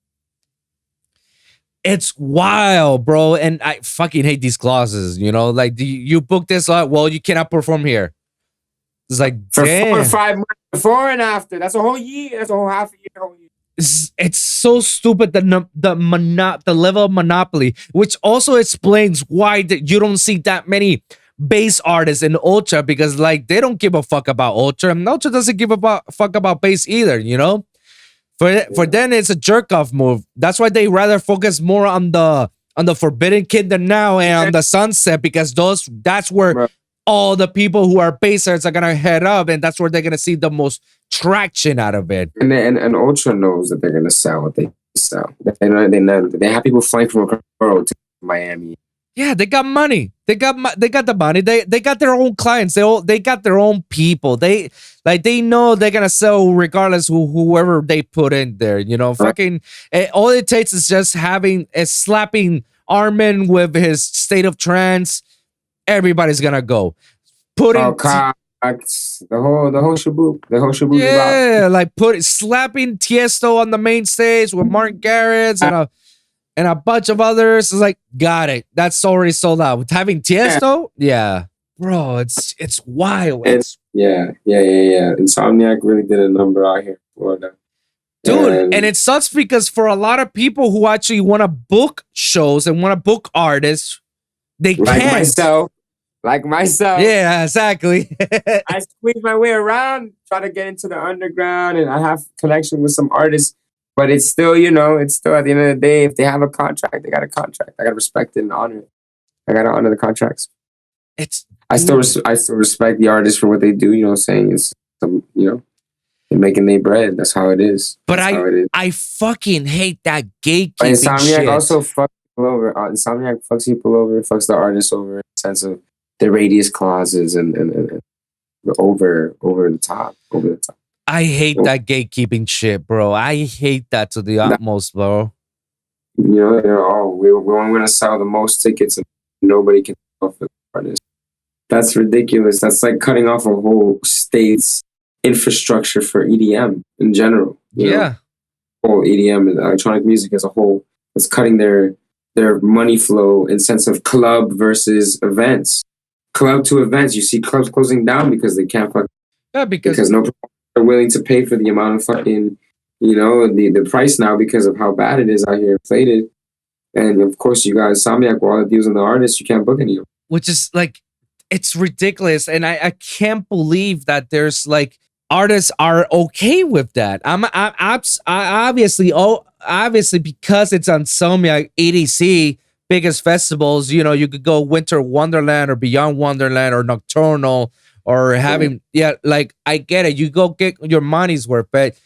It's wild, bro. And I fucking hate these clauses, Like, you book this lot, well, you cannot perform here. It's like, for damn. 4 or 5 months, before and after. That's a whole year. That's a whole half a year. It's so stupid, the level of monopoly, which also explains why you don't see that many bass artists in Ultra, because like they don't give a fuck about Ultra, and Ultra doesn't give a fuck about bass either. For them it's a jerk off move. That's why they rather focus more on the Forbidden Kingdom now and on the Sunset, because that's where all the people who are bassers are gonna head up, and that's where they're gonna see the most traction out of it. And Ultra knows that they're gonna sell what they sell. They have people flying from across the world to Miami. Yeah, they got money. They got the money. They got their own clients. They got their own people. They know they're gonna sell regardless whoever they put in there. Fucking all it takes is just slapping Armin with his State of Trance. Everybody's gonna go. The whole shaboop. Yeah, like slapping Tiesto on the main stage with Mark Garrett and a bunch of others. It's like, got it. That's already sold out. With having Tiesto, yeah, bro, it's wild. Yeah. Insomniac really did a number out here in Florida. Dude, and it sucks because for a lot of people who actually want to book shows and want to book artists, they can't. Like myself. Yeah, exactly. I squeeze my way around, try to get into the underground, and I have connection with some artists. But it's still, it's still at the end of the day, if they have a contract, they got a contract. I got to respect it and honor it. I got to honor the contracts. I still respect the artists for what they do. You know what I'm saying? It's they're making their bread. That's how it is. But I fucking hate that gatekeeping but Insomniac shit. Also fucks people over. Insomniac fucks people over. Fucks the artists over in the sense of the radius clauses and over the top. I hate that gatekeeping shit, bro. I hate that to the utmost, bro. We're going to sell the most tickets and nobody can sell for the artist. That's ridiculous. That's like cutting off a whole state's infrastructure for EDM in general. Yeah. Whole EDM and electronic music as a whole. It's cutting their money flow in sense of club versus events. Club to events. You see clubs closing down because they can't fuck. Yeah, because no people are willing to pay for the amount of fucking, the price now because of how bad it is out here, inflated. And of course, you guys, Insomniac, with all the deals on the artists, you can't book any of them. Which is like, it's ridiculous. And I can't believe that there's like artists are okay with that. Obviously because it's Insomniac, EDC, biggest festivals, you could go Winter Wonderland or Beyond Wonderland or Nocturnal or having, like, I get it. You go get your money's worth, but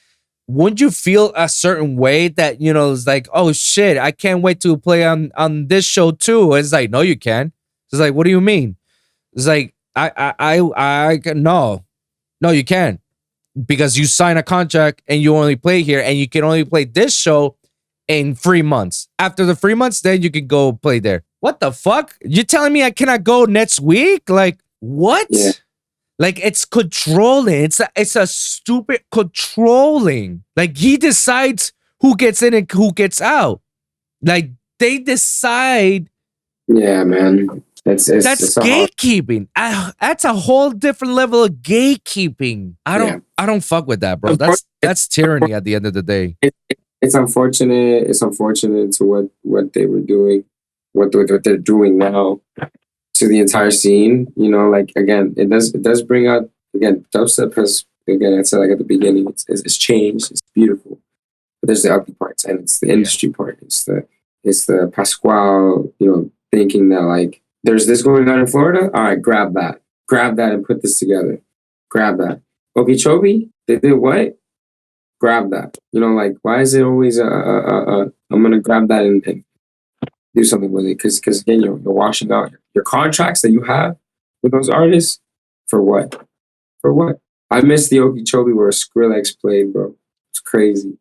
wouldn't you feel a certain way that, it's like, oh shit, I can't wait to play on this show too. It's like, no, you can't. It's like, what do you mean? It's like, no, you can't, because you sign a contract and you only play here and you can only play this show in 3 months. After the 3 months, then you can go play there. What the fuck? You're telling me I cannot go next week? Like, what? Yeah. Like, it's controlling. It's a stupid controlling. Like, he decides who gets in and who gets out. Like, they decide. Yeah, man. That's gatekeeping. That's a whole different level of gatekeeping. I don't fuck with that, bro. That's tyranny at the end of the day. It's unfortunate. It's unfortunate to what they were doing, what they're doing now. to the entire scene. You know, like again, it does bring out again. Dubstep has again. I said like at the beginning, it's changed. It's beautiful, but there's the ugly parts, and it's the industry part. It's the Pasquale, you know, thinking that like there's this going on in Florida. All right, grab that, and put this together. Grab that. Okeechobee, they did what? Grab that. You know, like why is it always I'm gonna grab that and do something with it? Because again, you're washing out your contracts that you have with those artists for what? For what? I missed the Okeechobee where Skrillex played, bro. It's crazy.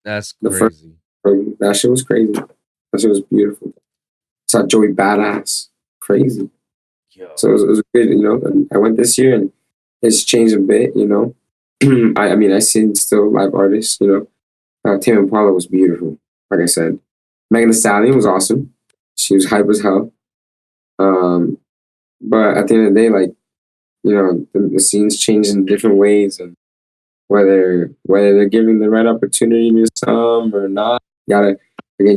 That's The first, crazy. that shit was crazy. That shit was beautiful. Saw Joey Badass, crazy. Yo. So it was good, you know. And I went this year and it's changed a bit, you know. I mean, I seen still live artists, you know. Tame Impala was beautiful, like I said. Megan Thee Stallion was awesome. She was hype as hell. But at the end of the day, like, you know, the scene's changed in different ways, and whether they're giving the right opportunity to some or not, you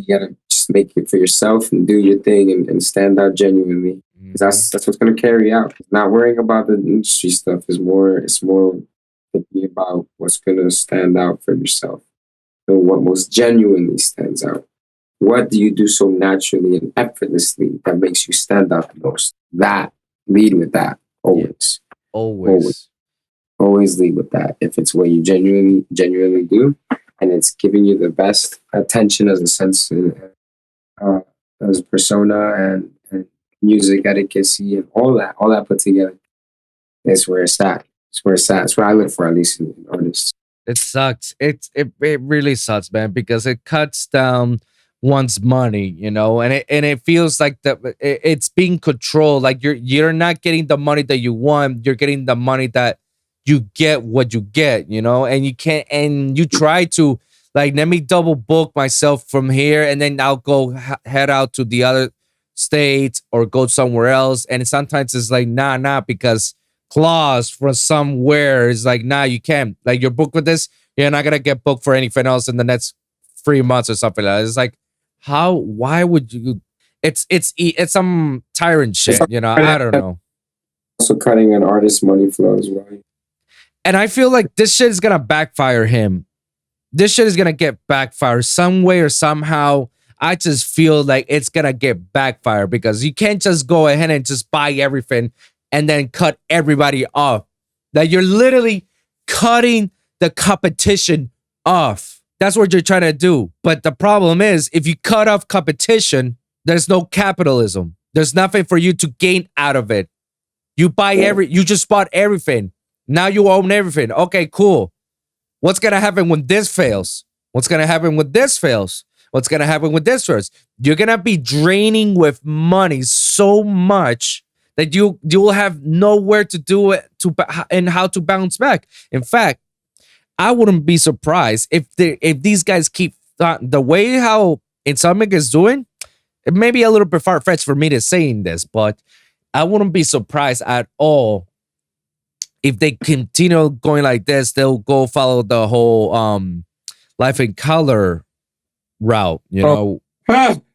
gotta just make it for yourself and do your thing and stand out genuinely. Because that's what's gonna carry out. Not worrying about the industry stuff it's more thinking about what's gonna stand out for yourself and what most genuinely stands out. What do you do so naturally and effortlessly that makes you stand out the most? That, lead with that always. Always lead with that. If it's what you genuinely do, and it's giving you the best attention as a sense, as a persona and music etiquette and all that put together, is where it's at. It's where I look for, at least in artists. It sucks. It really sucks, man, because it cuts down one's money, you know, and it feels like it's being controlled. Like you're not getting the money that you want. You're getting the money that you get what you get, you know, and you can't. And you try to like, let me double book myself from here, and then I'll go head out to the other states or go somewhere else. And sometimes it's like nah, because clause from somewhere is like, nah, you can't. Like you're booked with this, you're not gonna get booked for anything else in the next 3 months or something like that. It's like, why would you? It's some tyrant shit, you know. I don't know. Also cutting an artist's money flow as well. And I feel like this shit is gonna backfire him. This shit is gonna get backfired some way or somehow. I just feel like it's gonna get backfired because you can't just go ahead and just buy everything and then cut everybody off. That you're literally cutting the competition off. That's what you're trying to do. But the problem is, if you cut off competition, there's no capitalism. There's nothing for you to gain out of it. You just bought everything. Now you own everything. Okay, cool. What's gonna happen when this fails? What's gonna happen when this fails? What's gonna happen when this fails? You're gonna be draining with money so much that you will have nowhere to do it and how to bounce back. In fact, I wouldn't be surprised if these guys keep the way how Insomniac is doing. It may be a little bit far-fetched for me to saying this, but I wouldn't be surprised at all if they continue going like this. They'll go follow the whole Life in Color route. You know,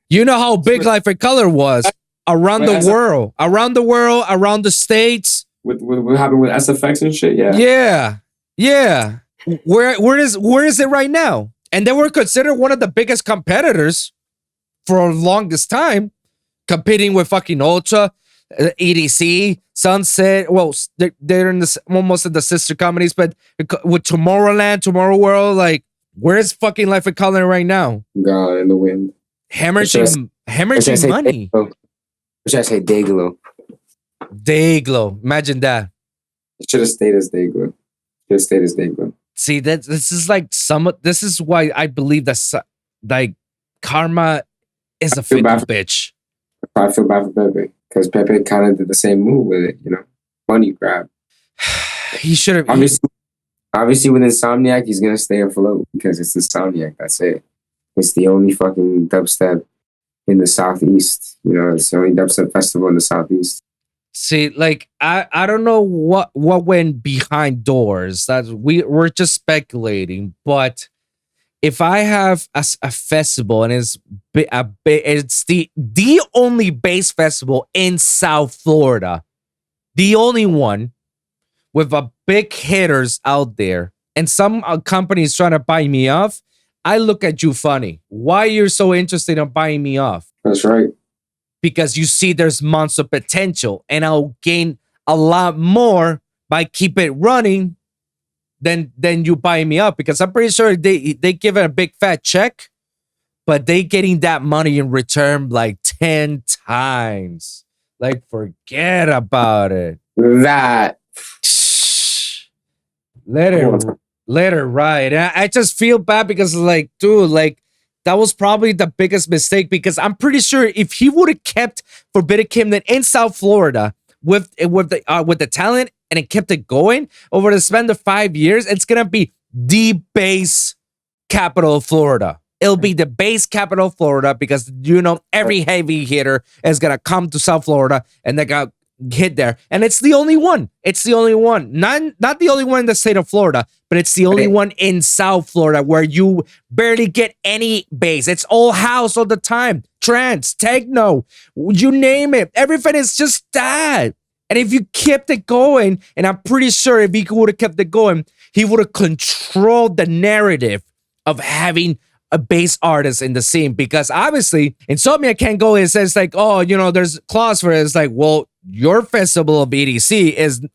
you know how big Life in Color was around the world, around the states. With what happened with SFX and shit, yeah. Where is it right now? And they were considered one of the biggest competitors for the longest time, competing with fucking Ultra, EDC, Sunset. Well, they're in almost in the sister companies, but with Tomorrowland, Tomorrow World, like, where's fucking Life in Color right now? Gone in the wind. Hemorrhaging money. What should I say? Dayglow. Imagine that. It should have stayed as Dayglow. See, this is why I believe that like karma is a fickle bitch. I feel bad for Pepe because Pepe kind of did the same move with it, you know, money grab. He should have. Obviously, with Insomniac, he's gonna stay afloat because it's Insomniac. That's it. It's the only fucking dubstep in the Southeast. You know, it's the only dubstep festival in the Southeast. See, like I don't know what went behind doors. That we're just speculating, but if I have a festival and it's it's the only bass festival in South Florida, the only one with a big hitters out there, and some companies trying to buy me off, I look at you funny. Why you're so interested in buying me off? That's right. Because you see there's monster potential, and I'll gain a lot more by keep it running than you buying me up. Because I'm pretty sure they give it a big fat check, but they getting that money in return like 10 times. Like, forget about it. That. Let it ride. I just feel bad because, like, dude, like, that was probably the biggest mistake, because I'm pretty sure if he would have kept Corrvpted Criminal in South Florida with the talent and it kept it going over the span of 5 years, it's gonna be the bass capital of Florida. It'll be the bass capital of Florida, because every heavy hitter is gonna come to South Florida and they got hit there, and it's the only one. It's the only one, not the only one in the state of Florida, but it's the only one in South Florida where you barely get any bass. It's all house all the time, trance, techno, you name it. Everything is just that. And if you kept it going, and I'm pretty sure if he would have kept it going, he would have controlled the narrative of having a bass artist in the scene. Because obviously, Insomnia can't go and says like, oh, there's clause for it. It's like, well, your festival of EDC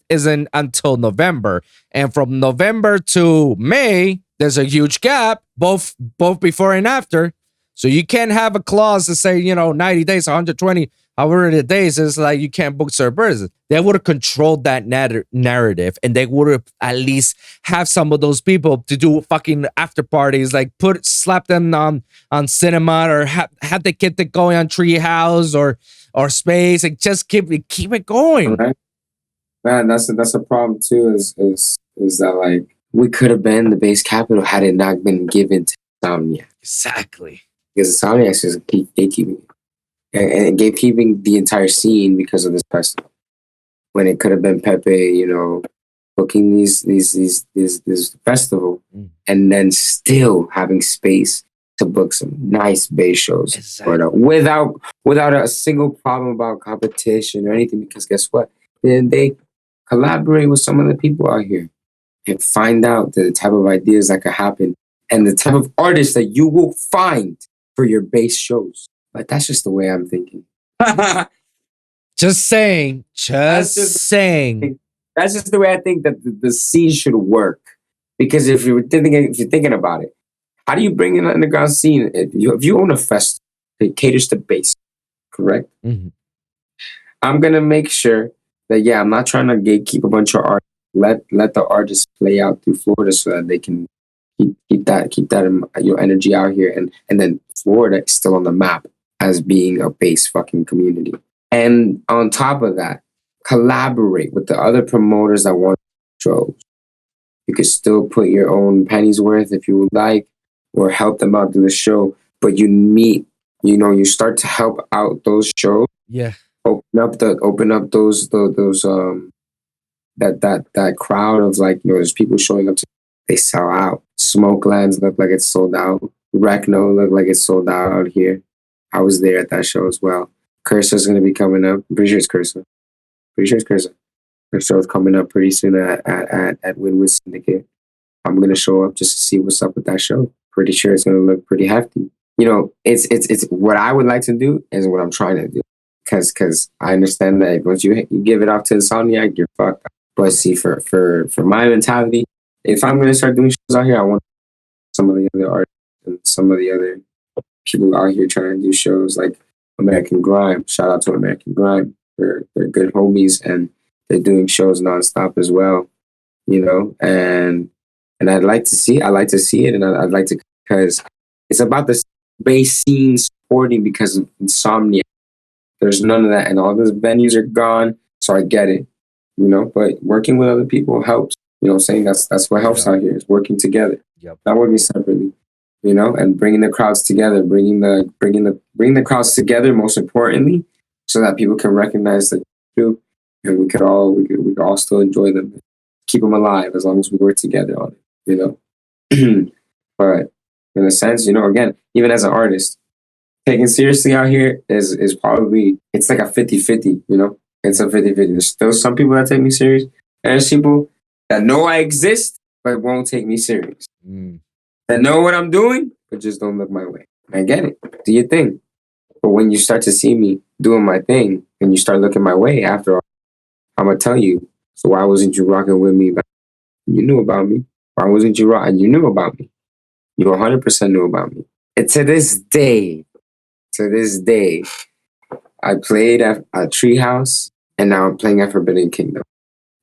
isn't until November, and from November to May, there's a huge gap, both before and after. So you can't have a clause to say 90 days, 120, however the days is like you can't book servers. They would have controlled that narrative, and they would have at least have some of those people to do fucking after parties, like slap them on cinema, or have the kid that going on Treehouse or Space, and just keep it going. Right. Man, that's a problem too. Is that like we could have been the bass capital had it not been given to Insomnia. Exactly. Because Insomnia is just gatekeeping and gatekeeping the entire scene because of this festival. When it could have been Pepe, booking this festival, and then still having space to book some nice bass shows. Exactly. Without a single problem about competition or anything. Because guess what? Then they collaborate with some of the people out here and find out the type of ideas that could happen and the type of artists that you will find for your bass shows. But that's just the way I'm thinking. Just saying. Saying. That's just the way I think that the scene should work. Because if you're thinking about it, how do you bring in an underground scene? If you own a festival that caters to bass, correct? Mm-hmm. I'm gonna make sure that I'm not trying to gatekeep a bunch of art. Let the artists play out through Florida so that they can keep that energy out here, and then Florida is still on the map as being a bass fucking community. And on top of that, collaborate with the other promoters that want shows. You could still put your own pennies worth if you would like, or help them out do the show. But you meet, you start to help out those shows. Yeah. Open up those that crowd of like, there's people showing up they sell out. Smokelands look like it's sold out. Recno look like it's sold out here. I was there at that show as well. Cursor's gonna be coming up. I'm pretty sure it's Cursor. Her show's coming up pretty soon at Winwood Syndicate. I'm gonna show up just to see what's up with that show. Pretty sure it's gonna look pretty hefty. It's what I would like to do is what I'm trying to do. Cause I understand that once you give it off to Insomniac, you're fucked up. But see, for my mentality, if I'm gonna start doing shows out here, I want some of the other artists and some of the other people out here trying to do shows like American Grime. Shout out to American Grime. They're good homies and they're doing shows nonstop as well. And I'd like to see it, and I'd like to, because it's about the bass scene supporting because of Insomnia. There's none of that, and all those venues are gone. So I get it, but working with other people helps. I'm saying that's what helps out here is working together, not working separately. And bringing the crowds together, bringing the crowds together. Most importantly, so that people can recognize the truth, and we could all still enjoy them, keep them alive as long as we work together on it. But in a sense. Again, even as an artist, taken seriously out here is probably, it's like a 50-50, it's a 50-50. There's still some people that take me serious, and there's people that know I exist but won't take me serious. That know what I'm doing but just don't look my way. I get it. Do your thing. But when you start to see me doing my thing and you start looking my way, after all, I'm gonna tell you, so why wasn't you rocking with me back? You knew about me. Why wasn't you rocking? You knew about me. You 100% knew about me. And to this day, I played at Treehouse, and now I'm playing at Forbidden Kingdom.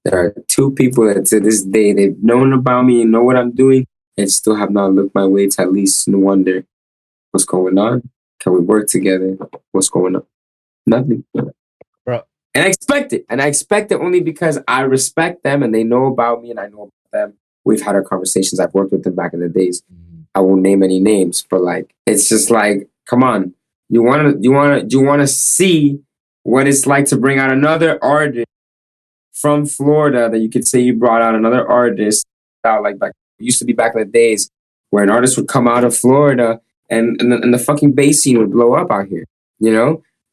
There are two people that to this day, they've known about me and know what I'm doing, and still have not looked my way to at least wonder what's going on. Can we work together? What's going on? Nothing. Bro. And I expect it. And I expect it only because I respect them and they know about me and I know about them. We've had our conversations. I've worked with them back in the days. I won't name any names, but like, it's just like, come on. You wanna see what it's like to bring out another artist from Florida, that you could say you brought out another artist out, like back, it used to be back in the days where an artist would come out of Florida and the fucking bass scene would blow up out here.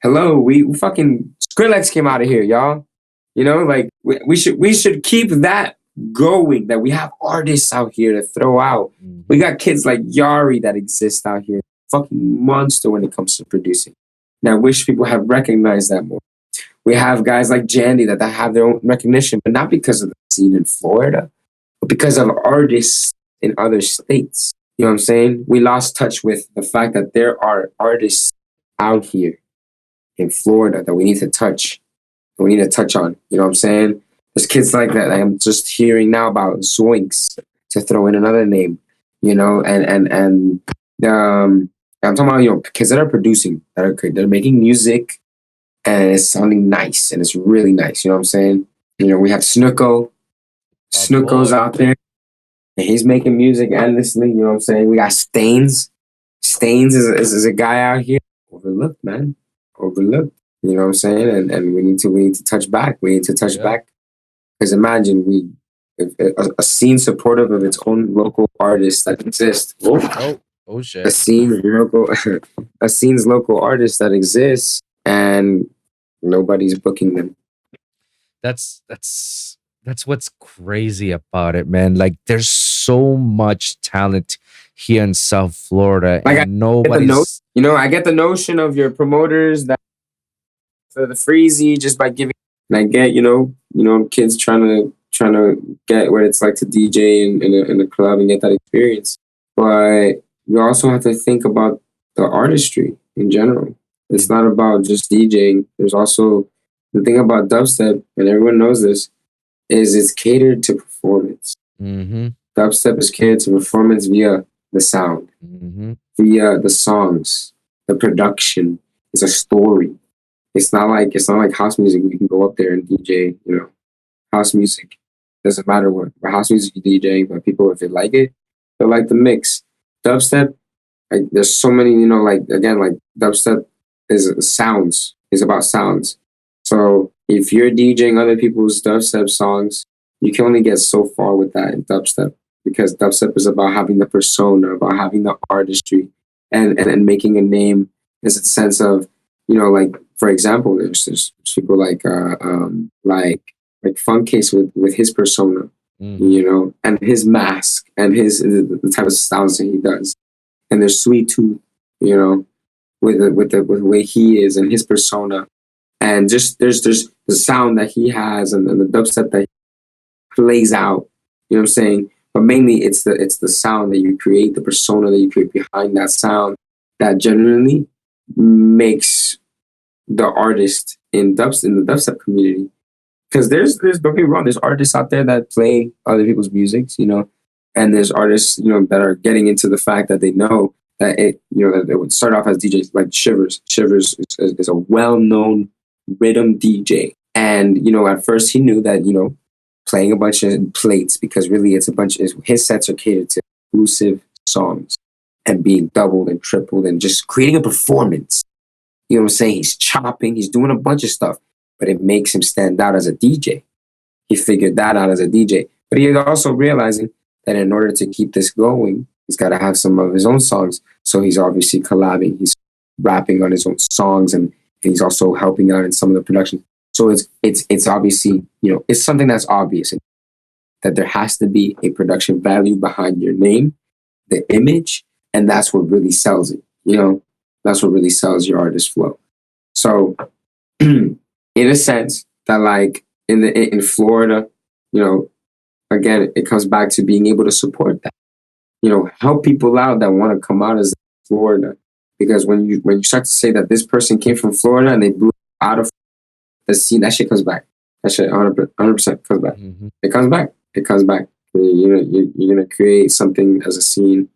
Hello, we fucking Skrillex came out of here, y'all. Like we should keep that going, that we have artists out here to throw out. We got kids like Yari that exist out here. Fucking monster when it comes to producing. And I wish people have recognized that more. We have guys like Jandy that have their own recognition, but not because of the scene in Florida, but because of artists in other states. You know what I'm saying? We lost touch with the fact that there are artists out here in Florida that we need to touch. We need to touch on. You know what I'm saying? There's kids like that I'm just hearing now about, Zoinks, to throw in another name. And I'm talking about, kids that are producing, they're making music, and it's sounding nice, and it's really nice. You know what I'm saying? We have Snuko. Snuko's out there, and he's making music endlessly. You know what I'm saying? We got Stains. Stains is a guy out here overlooked, man. Overlooked. You know what I'm saying? And we need to touch back. We need to touch back, because imagine a scene supportive of its own local artists that exist. Oh shit! A scene's local artists that exists, and nobody's booking them. That's what's crazy about it, man. Like, there's so much talent here in South Florida, like, and nobody's. I get the notion of your promoters that for the freezy just by giving. And I get, kids trying to get what it's like to DJ in a club and get that experience, but you also have to think about the artistry in general. It's not about just DJing. There's also the thing about dubstep, and everyone knows this, is it's catered to performance. Dubstep is catered to performance via the sound, via the songs, the production. It's a story. It's not like house music where you can go up there and DJ. House music doesn't matter what house music you DJ, but people, if they like it, they'll like the mix. Dubstep, like, there's so many, dubstep is about sounds. So if you're DJing other people's dubstep songs, you can only get so far with that in dubstep, because dubstep is about having the persona, about having the artistry, and making a name. There's a sense of, for example, there's people like Funkcase with his persona, and his mask and the type of styles that he does, and there's Sweet Tooth, with the way he is and his persona, and just there's the sound that he has and the dubstep that he plays out. You know what I'm saying? But mainly it's the sound that you create, the persona that you create behind that sound, that genuinely makes the artist in the dubstep community. Because there's don't get me wrong, there's artists out there that play other people's music, and there's artists, that are getting into the fact that they know that that they would start off as DJs, like Shivers. Shivers is a well-known rhythm DJ, and at first he knew that playing a bunch of plates, because really it's his sets are catered to exclusive songs and being doubled and tripled and just creating a performance. You know what I'm saying? He's chopping, he's doing a bunch of stuff, but it makes him stand out as a DJ. He figured that out as a DJ. But he also realizing that in order to keep this going, He's got to have some of his own songs. So he's obviously collabing. He's rapping on his own songs, and he's also helping out in some of the production. So it's obviously, it's something that's obvious, that there has to be a production value behind your name, the image, and that's what really sells it. That's what really sells your artist flow. So in a sense that, like, in Florida, again, it comes back to being able to support that. Help people out that want to come out as Florida. Because when you start to say that this person came from Florida and they blew out of the scene, that shit comes back. That shit 100% comes back. Mm-hmm. It comes back. It comes back. You're gonna create something as a scene.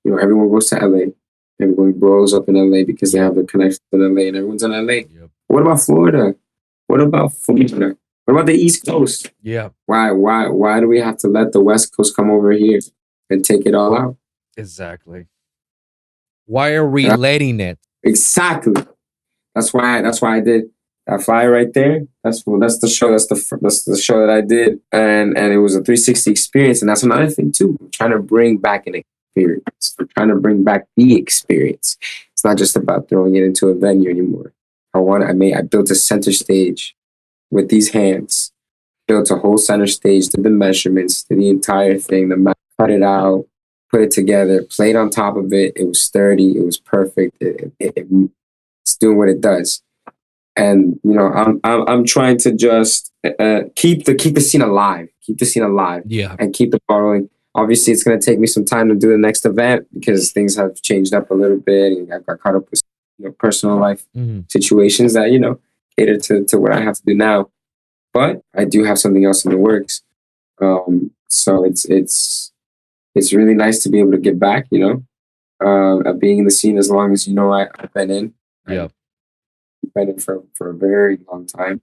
Everyone goes to LA. Everyone blows up in LA because they have a connection to LA, and everyone's in LA. Yep. What about Florida? What about Florida? What about the East Coast? Yeah. Why do we have to let the West Coast come over here and take it all out? Exactly. Why are we letting it? Exactly. That's why I did that flyer right there. That's the show. That's the show that I did, and it was a 360 experience. And that's another thing too. I'm trying to bring back an experience. We're trying to bring back the experience. It's not just about throwing it into a venue anymore. I built a center stage with these hands. Built a whole center stage, did the measurements, did the entire thing, cut it out, put it together, played on top of it. It was sturdy. It was perfect. It's doing what it does. And I'm trying to just keep the scene alive. Keep the scene alive. Yeah. And keep it borrowing. Obviously, it's going to take me some time to do the next event because things have changed up a little bit, and I got caught up with personal life situations that cater to what I have to do now. But I do have something else in the works. So it's really nice to be able to get back, at being in the scene as long as I've been in. Yeah. I've been in for a very long time.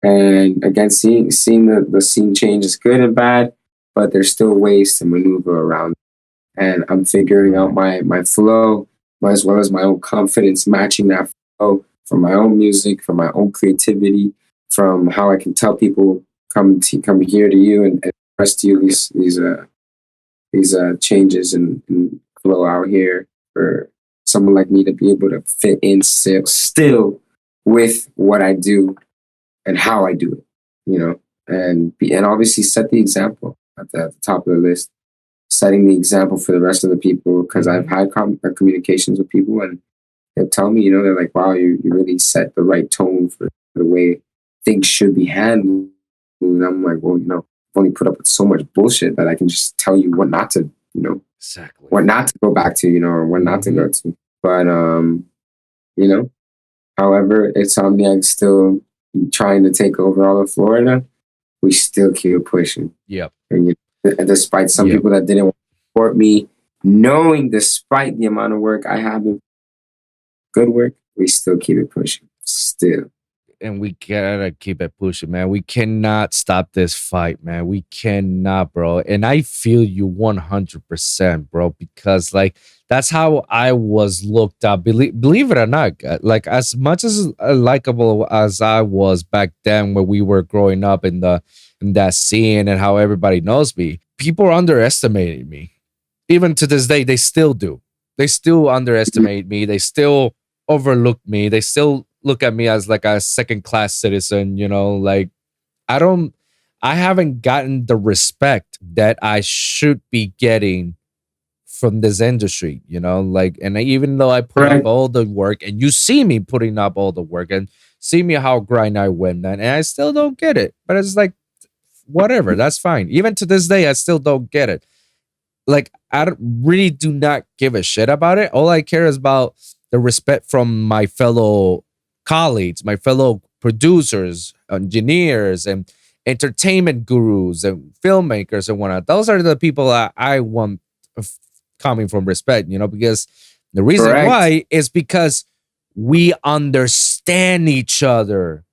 And again, seeing the scene change is good and bad, but there's still ways to maneuver around. And I'm figuring out my flow, as well as my own confidence, matching that flow from my own music, from my own creativity, from how I can tell people come here to you and express to you these changes and flow out here for someone like me to be able to fit in still with what I do and how I do it, and obviously set the example at the top of the list, setting the example for the rest of the people, because I've had communications with people and they'll tell me, they're like, wow, you really set the right tone for the way things should be handled. And I'm like, well, I've only put up with so much bullshit that I can just tell you what not to, exactly, what not to go back to, or what not to go to. But, however, Insomniac's still trying to take over all of Florida. We still keep pushing. Yep. And despite some people that didn't want to support me, knowing despite the amount of work I have, good work, we still keep it pushing. Still. And we gotta keep it pushing, man. We cannot stop this fight, man. We cannot, bro. And I feel you 100%, bro, because like that's how I was looked at. Believe it or not, like as much as likable as I was back then when we were growing up in that scene and how everybody knows me, people underestimated me. Even to this day, they still do. They still underestimate me. They still overlook me. They still look at me as like a second-class citizen, like I haven't gotten the respect that I should be getting from this industry, like, and even though I put up all the work and you see me putting up all the work and see me how grind I win, and I still don't get it, but it's like, whatever, that's fine. Even to this day, I still don't get it. Like, really do not give a shit about it. All I care is about the respect from my fellow colleagues, my fellow producers, engineers, and entertainment gurus and filmmakers and whatnot. Those are the people that I want coming from respect, because the reason why is because we understand each other.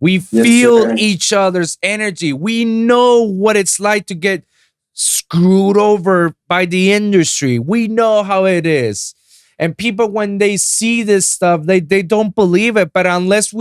We feel each other's energy. We know what it's like to get screwed over by the industry. We know how it is. And people, when they see this stuff, they don't believe it. But until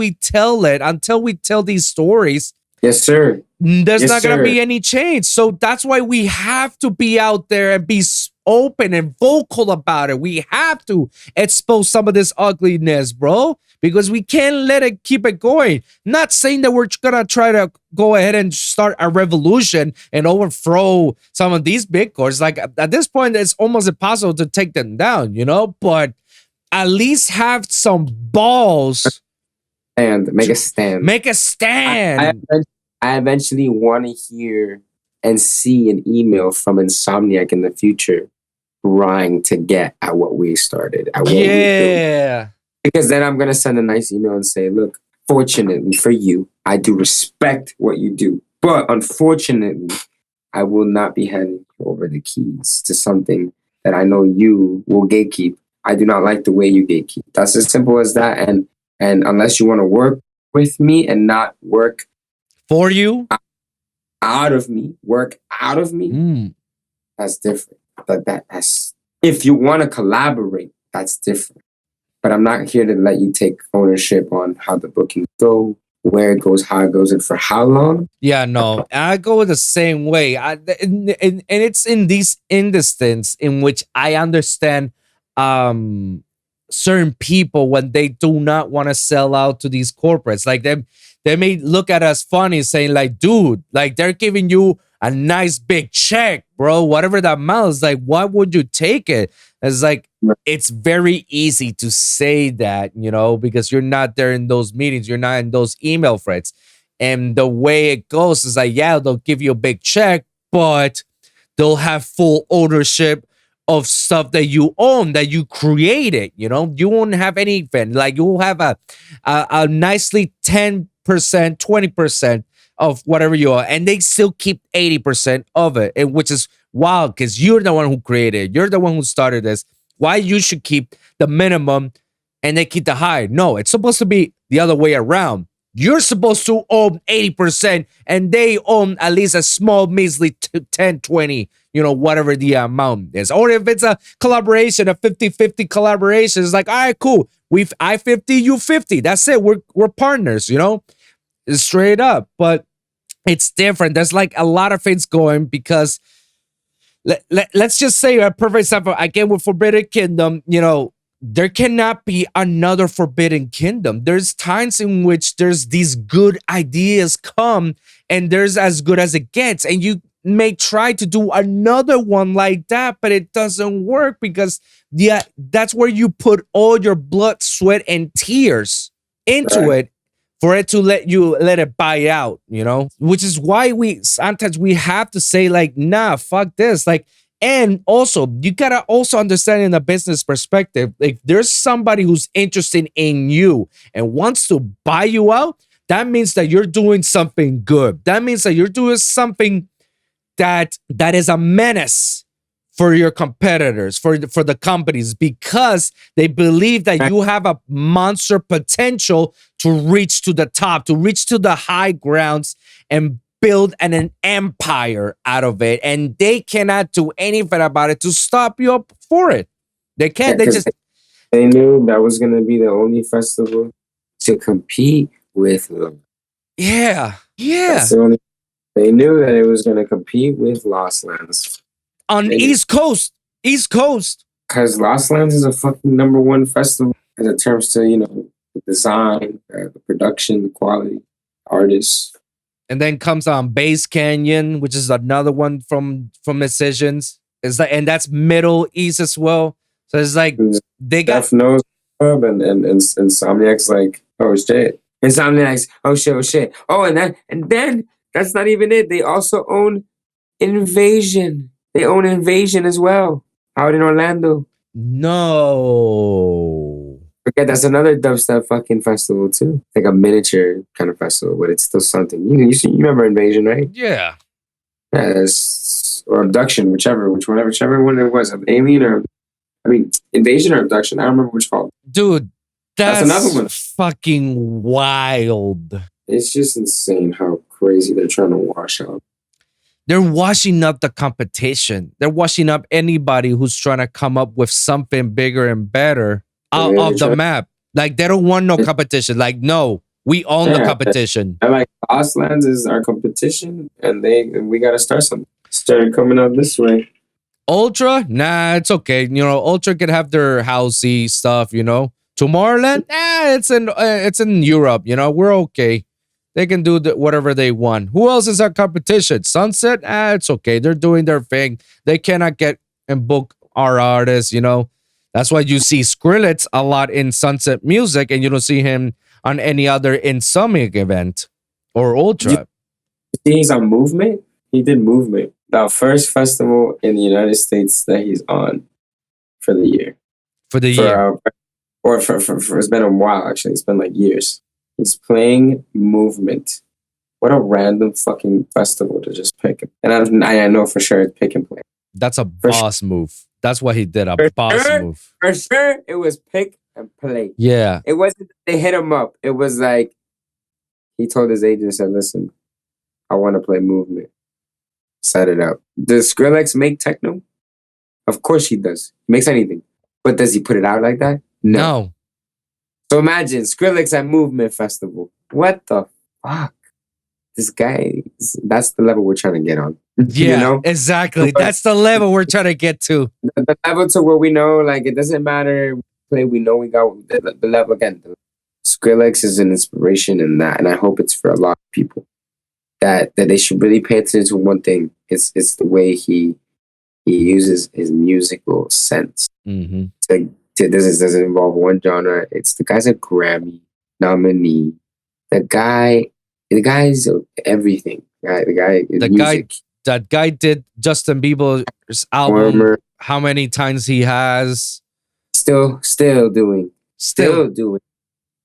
we tell these stories, yes, sir, there's Yes, not going to sir. be any change. So that's why we have to be out there and be open and vocal about it. We have to expose some of this ugliness, bro, because we can't let it keep it going. Not saying that we're going to try to go ahead and start a revolution and overthrow some of these big courts. Like at this point, it's almost impossible to take them down, you know, but at least have some balls and make a stand. Make a stand. I eventually want to hear and see an email from Insomniac in the future trying to get at what we started. At what we do. Because then I'm going to send a nice email and say, look, fortunately for you, I do respect what you do. But unfortunately, I will not be handing over the keys to something that I know you will gatekeep. I do not like the way you gatekeep. That's as simple as that. And unless you want to work with me and not work for you, out of me, that's different. But that's if you want to collaborate, that's different. But I'm not here to let you take ownership on how the bookings go, where it goes, how it goes, and for how long. Yeah, no, I go the same way. And it's in these instances in which I understand certain people when they do not want to sell out to these corporates. Like they may look at us funny saying like, dude, like they're giving you a nice big check, bro, whatever that amount is. Like, why would you take it? It's like, it's very easy to say that, you know, because you're not there in those meetings, you're not in those email threads. And the way it goes is like, yeah, they'll give you a big check, but they'll have full ownership of stuff that you own, that you created. You know, you won't have anything. Like you'll have a nicely 10%, 20% of whatever you are, and they still keep 80% of it, and which is wild because you're the one who created it. You're the one who started this. Why you should keep the minimum and they keep the high? No, it's supposed to be the other way around. You're supposed to own 80% and they own at least a small measly 10, 20, you know, whatever the amount is. Or if it's a collaboration, a 50-50 collaboration, it's like, all right, cool. I 50, you 50. That's it. We're partners, you know, straight up. But it's different. There's like a lot of things going because let's just say a perfect example, again, with Forbidden Kingdom, you know, there cannot be another Forbidden Kingdom. There's times in which there's these good ideas come and there's as good as it gets. And you may try to do another one like that, but it doesn't work because that's where you put all your blood, sweat, and tears into it for it to let it buy out, you know, which is why sometimes we have to say like, nah, fuck this. Like, and also you gotta also understand in a business perspective, like there's somebody who's interested in you and wants to buy you out. That means that you're doing something good. That means that you're doing something that is a menace for your competitors, for the companies, because they believe that you have a monster potential to reach to the top, to reach to the high grounds and build an empire out of it. And they cannot do anything about it to stop you up for it. They can't. They knew that was going to be the only festival to compete with them. Yeah. They knew that it was going to compete with Lost Lands. On East Coast. Because Lost Lands is a fucking #1 festival as it terms to, you know, the design, the production, the quality, artists. And then comes on Base Canyon, which is another one from Decisions. It's like, and that's Middle East as well. So it's like they got Nose Club and Insomniac's like, oh shit. Insomniac's oh shit. Oh, and then that's not even it. They also own Invasion. They own Invasion as well, out in Orlando. No. Okay, that's another dubstep fucking festival too. Like a miniature kind of festival, but it's still something. You remember Invasion, right? Yeah. Or Abduction, whichever one it was. Invasion or Abduction. I don't remember which called. Dude, that's another one. Fucking wild. It's just insane how crazy they're trying to wash out. They're washing up the competition. They're washing up anybody who's trying to come up with something bigger and better out of the map. Like, they don't want no competition. Like, no, we own the competition. They're like, Lost Lands is our competition, and we gotta start something. Started coming out this way. Ultra, nah, it's okay. You know, Ultra can have their housey stuff. You know, Tomorrowland, it's in Europe. You know, we're okay. They can do whatever they want. Who else is our competition? Sunset, it's okay. They're doing their thing. They cannot get and book our artists. You know, that's why you see Skrillex a lot in Sunset Music, and you don't see him on any other Insomniac event or Ultra. He's on Movement. He did Movement, the first festival in the United States that he's on for the year. For the year. Or for it's been a while, actually. It's been like years. He's playing Movement. What a random fucking festival to just pick. And I know for sure it's pick and play. That's a boss move. That's what he did, a boss move. For sure, it was pick and play. Yeah. It wasn't they hit him up. It was like he told his agent, said, listen, I want to play Movement. Set it up. Does Skrillex make techno? Of course he does. He makes anything. But does he put it out like that? No. So imagine Skrillex at Movement Festival. What the fuck? This guy, that's the level we're trying to get on. Yeah, you know? Exactly. That's the level we're trying to get to. The level to where we know, like, it doesn't matter. We know we got the level again. Skrillex is an inspiration in that. And I hope it's for a lot of people. That they should really pay attention to one thing. It's the way he uses his musical sense. Mm-hmm. This doesn't involve one genre. It's the guy's a Grammy nominee. The guy's everything. That guy did Justin Bieber's album. How many times he has? Still doing.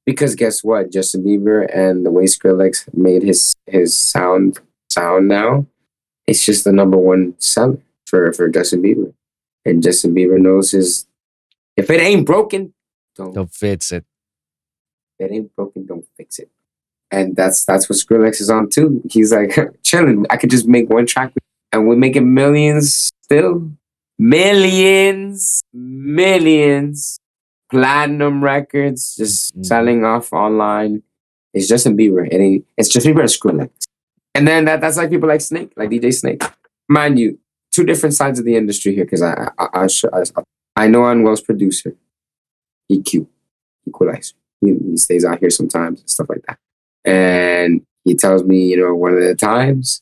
Because guess what? Justin Bieber and the way Skrillex made his sound now, it's just the number one seller for Justin Bieber. And Justin Bieber knows if it ain't broken, don't fix it. If it ain't broken, don't fix it. And that's what Skrillex is on too. He's like chilling. I could just make one track and we're making millions still. Millions. Platinum records, just selling off online. It's Justin Bieber. It's Justin Bieber and Skrillex. And then that's like people like Snake, like DJ Snake. Mind you, two different sides of the industry here, because I know I'm Wolv's producer, EQ, Equalizer. He stays out here sometimes and stuff like that. And he tells me, one of the times,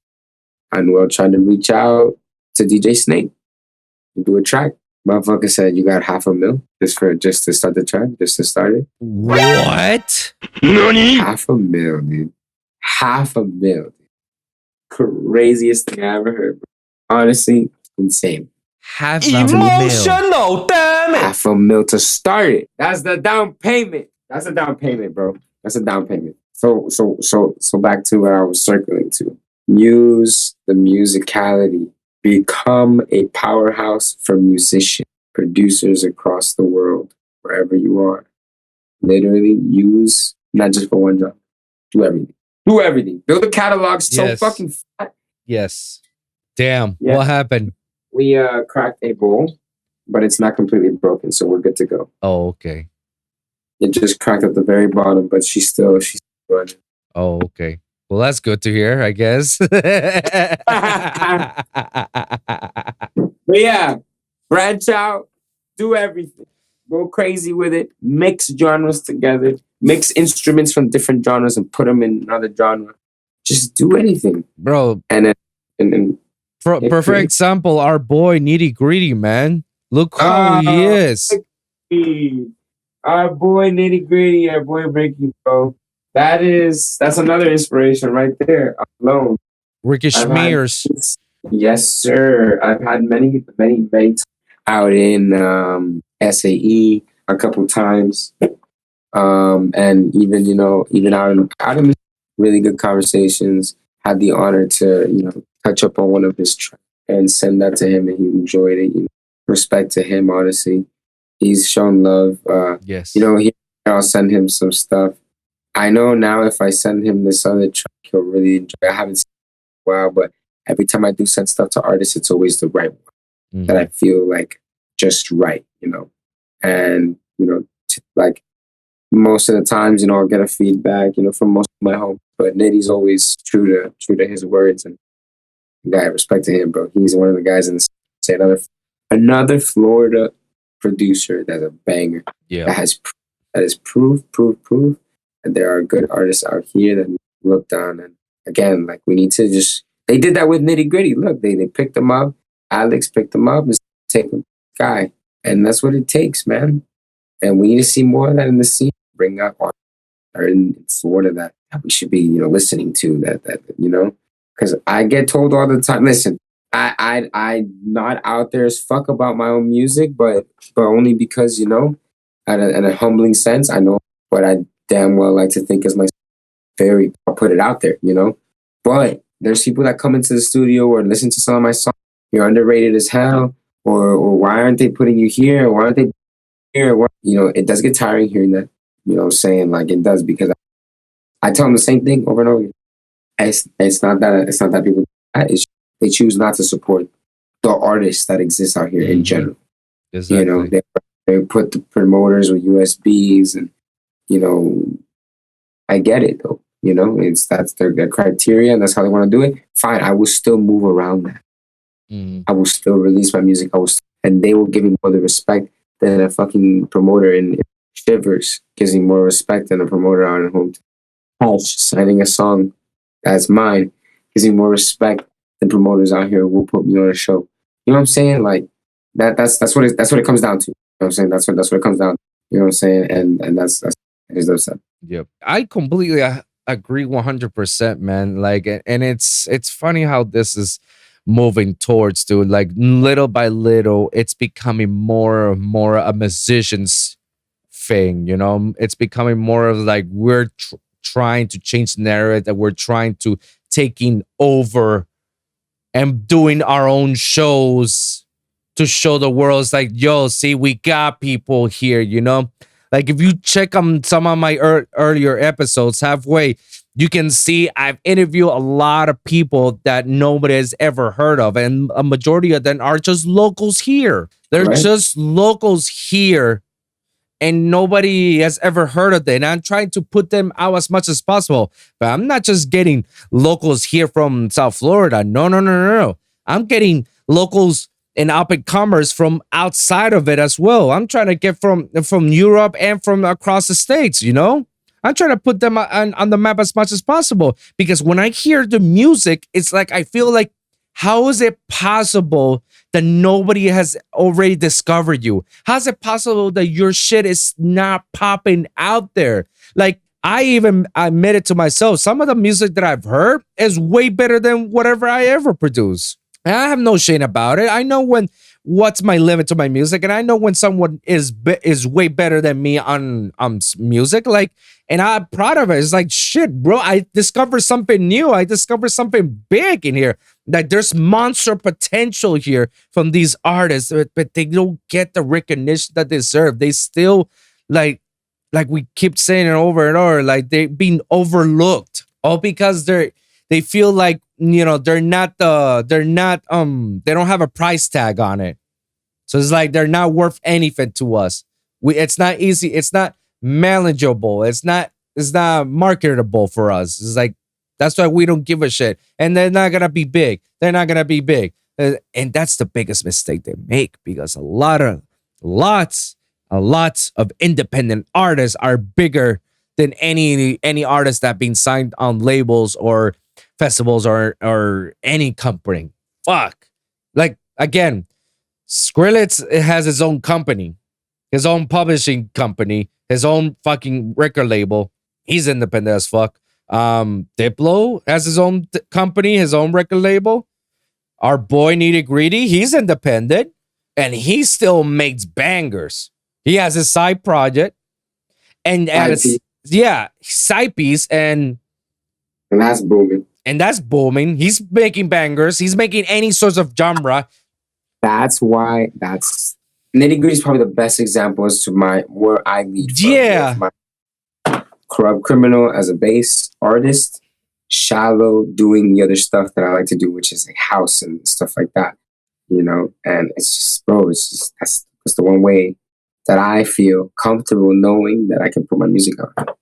Wolv tried to reach out to DJ Snake to do a track. Motherfucker said, you got $500,000 just to start the track, just to start it. What? $500,000, dude. $500,000. Craziest thing I ever heard, bro. Honestly, insane. Emotional, damn it. $500,000 to start it. That's the down payment. That's a down payment, bro. That's a down payment. So back to what I was circling to. Use the musicality. Become a powerhouse for musicians, producers across the world, wherever you are. Literally use, not just for one job. Do everything. Build a catalog so fucking fat. Yes. Damn. Yeah. What happened? We cracked a bowl, but it's not completely broken, so we're good to go. Oh, okay. It just cracked at the very bottom, but she's still running. Oh, okay. Well, that's good to hear, I guess. But yeah, branch out, do everything. Go crazy with it. Mix genres together. Mix instruments from different genres and put them in another genre. Just do anything. Bro. And for example, our boy Nitty Gritty, man. Look how he is. Our boy Nitty Gritty, our boy Ricky, bro. That's another inspiration right there alone. Ricky Schmears. Yes, sir. I've had many out in SAE a couple times. And even out in really good conversations. Had the honor to, touch up on one of his tracks and send that to him, and he enjoyed it. Respect to him, honestly. He's shown love. Yes. I'll send him some stuff. I know now if I send him this other track, he'll really enjoy it. I haven't seen it in a while, but every time I do send stuff to artists, it's always the right one that I feel like just right, And, like most of the times, I'll get a feedback, from most of my homies But Nitty's always true to his words, and guy, respect to him, bro. He's one of the guys in the say another Florida producer that's a banger. Yeah. That is proof that there are good artists out here that look down. And again, like, we need to just, they did that with Nitty Gritty. Look, they picked him up. Alex picked him up and take him guy. And that's what it takes, man. And we need to see more of that in the scene. Bring out art in Florida that we should be, listening to that, because I get told all the time, listen, I'm not out there as fuck about my own music, but only because, in a humbling sense, I know what I damn well like to think is my I'll put it out there, But there's people that come into the studio or listen to some of my songs. You're underrated as hell, or why aren't they putting you here? Why aren't they here? It does get tiring hearing that. You know what I'm saying? Like, it does, because I tell them the same thing over and over again. It's not that people, they choose not to support the artists that exist out here in general. Exactly. They put the promoters with USBs, and I get it though. That's their criteria, and that's how they want to do it. Fine, I will still move around that. I will still release my music. And they will give me more the respect than a fucking promoter in Shivers gives me more respect than a promoter on home. Signing a song that's mine gives me more respect than promoters out here who will put me on a show. You know what I'm saying? Like, that's what it comes down to. You know what I'm saying? That's what it comes down to. You know what I'm saying? And that's his upset. Yep. I completely agree 100%, man. Like, and it's funny how this is moving towards, dude. Like, little by little, it's becoming more and more a musician's thing. It's becoming more of like we're trying to change the narrative, that we're trying to taking over and doing our own shows to show the world. It's like, yo, see, we got people here, Like, if you check on some of my earlier episodes, halfway, you can see I've interviewed a lot of people that nobody has ever heard of. And a majority of them are just locals here. They're just locals here. And nobody has ever heard of them. And I'm trying to put them out as much as possible. But I'm not just getting locals here from South Florida. No. I'm getting locals and up-and-comers from outside of it as well. I'm trying to get from Europe and from across the states, I'm trying to put them on the map as much as possible. Because when I hear the music, it's like I feel like, how is it possible that nobody has already discovered you? How is it possible that your shit is not popping out there? Like, I even admit it to myself. Some of the music that I've heard is way better than whatever I ever produce. And I have no shame about it. I know what's my limit to my music, and I know when someone is way better than me on music. Like, and I'm proud of it. It's like, shit, bro. I discovered something new. I discovered something big in here. Like, there's monster potential here from these artists, but they don't get the recognition that they deserve. They still like we keep saying it over and over, like they're being overlooked, all because they feel like, they don't have a price tag on it. So it's like they're not worth anything to us. It's not easy. It's not manageable. It's not marketable for us. It's like, that's why we don't give a shit. And they're not going to be big. They're not going to be big. And that's the biggest mistake they make, because lots of independent artists are bigger than any artist that been signed on labels or festivals or any company. Fuck. Like, again, Skrillex has his own company, his own publishing company, his own fucking record label. He's independent as fuck. Diplo has his own company, his own record label. Our boy Nitty Gritty, he's independent, and he still makes bangers. He has his side project, and side piece, and that's booming. And that's booming. He's making bangers. He's making any sorts of genre. That's why Nitty Gritty is probably the best example as to where I lead from. Yeah. Corrvpt Criminal as a bass artist, Shallow doing the other stuff that I like to do, which is like house and stuff like that, and it's just, bro, that's the one way that I feel comfortable knowing that I can put my music out.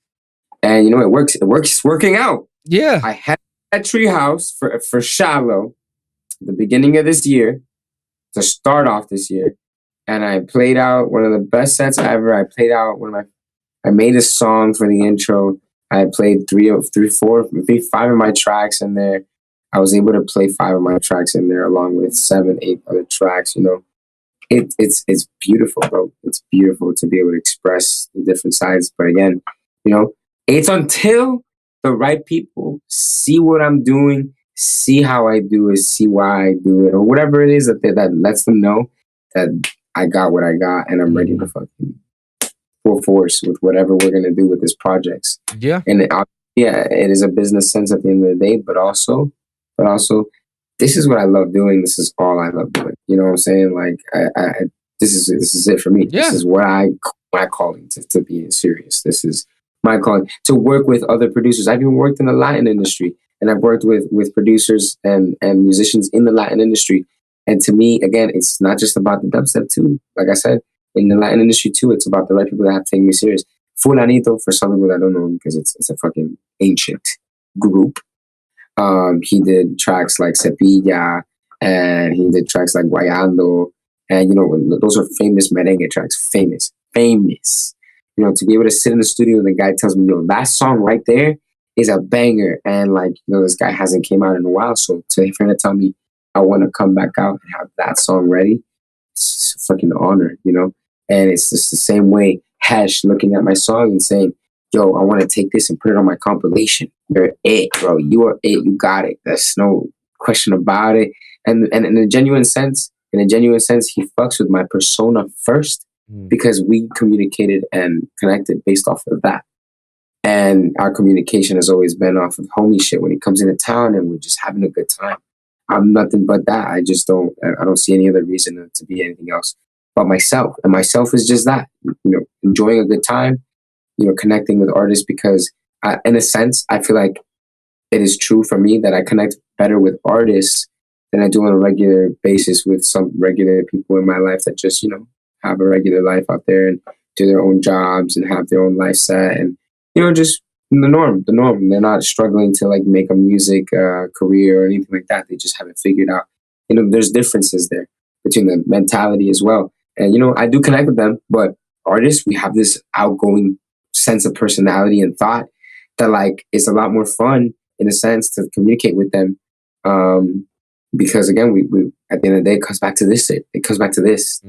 And it works. It's working out. Yeah. I had a treehouse for Shallow the beginning of this year to start off this year, and I played out one of the best sets ever. I played out I made a song for the intro. I played five of my tracks in there. I was able to play five of my tracks in there along with 7, 8 other tracks. It's beautiful, bro. It's beautiful to be able to express the different sides. But again, it's until the right people see what I'm doing, see how I do it, see why I do it, or whatever it is that lets them know that I got what I got and I'm ready to fucking full force with whatever we're gonna do with this projects. Yeah. And it is a business sense at the end of the day, but also, this is what I love doing. This is all I love doing. You know what I'm saying? Like, this is it for me. Yeah. This is what my calling to be serious. This is my calling to work with other producers. I've even worked in the Latin industry, and I've worked with producers and musicians in the Latin industry. And to me, again, it's not just about the dubstep too. Like I said, in the Latin industry too, it's about the right people that have taken me serious. Fulanito, for some people that don't know, because it's a fucking ancient group. He did tracks like Cepilla, and he did tracks like Guayando, and those are famous merengue tracks. Famous. To be able to sit in the studio and the guy tells me, yo, that song right there is a banger, and this guy hasn't came out in a while, so for him to tell me I want to come back out and have that song ready, it's a fucking honor, And it's just the same way Hesh looking at my song and saying, yo, I want to take this and put it on my compilation. You're it, bro. You are it. You got it. There's no question about it. And in a genuine sense, he fucks with my persona first because we communicated and connected based off of that. And our communication has always been off of homie shit when he comes into town and we're just having a good time. I'm nothing but that. I don't see any other reason to be anything else but myself. And myself is just that, enjoying a good time, connecting with artists, because in a sense, I feel like it is true for me that I connect better with artists than I do on a regular basis with some regular people in my life that just, have a regular life out there and do their own jobs and have their own life set and, just the norm. They're not struggling to make a music career or anything like that. They just haven't figured out, there's differences there between the mentality as well. And, I do connect with them, but artists, we have this outgoing sense of personality and thought that it's a lot more fun in a sense to communicate with them. Because again, we at the end of the day, it comes back to this. It comes back to this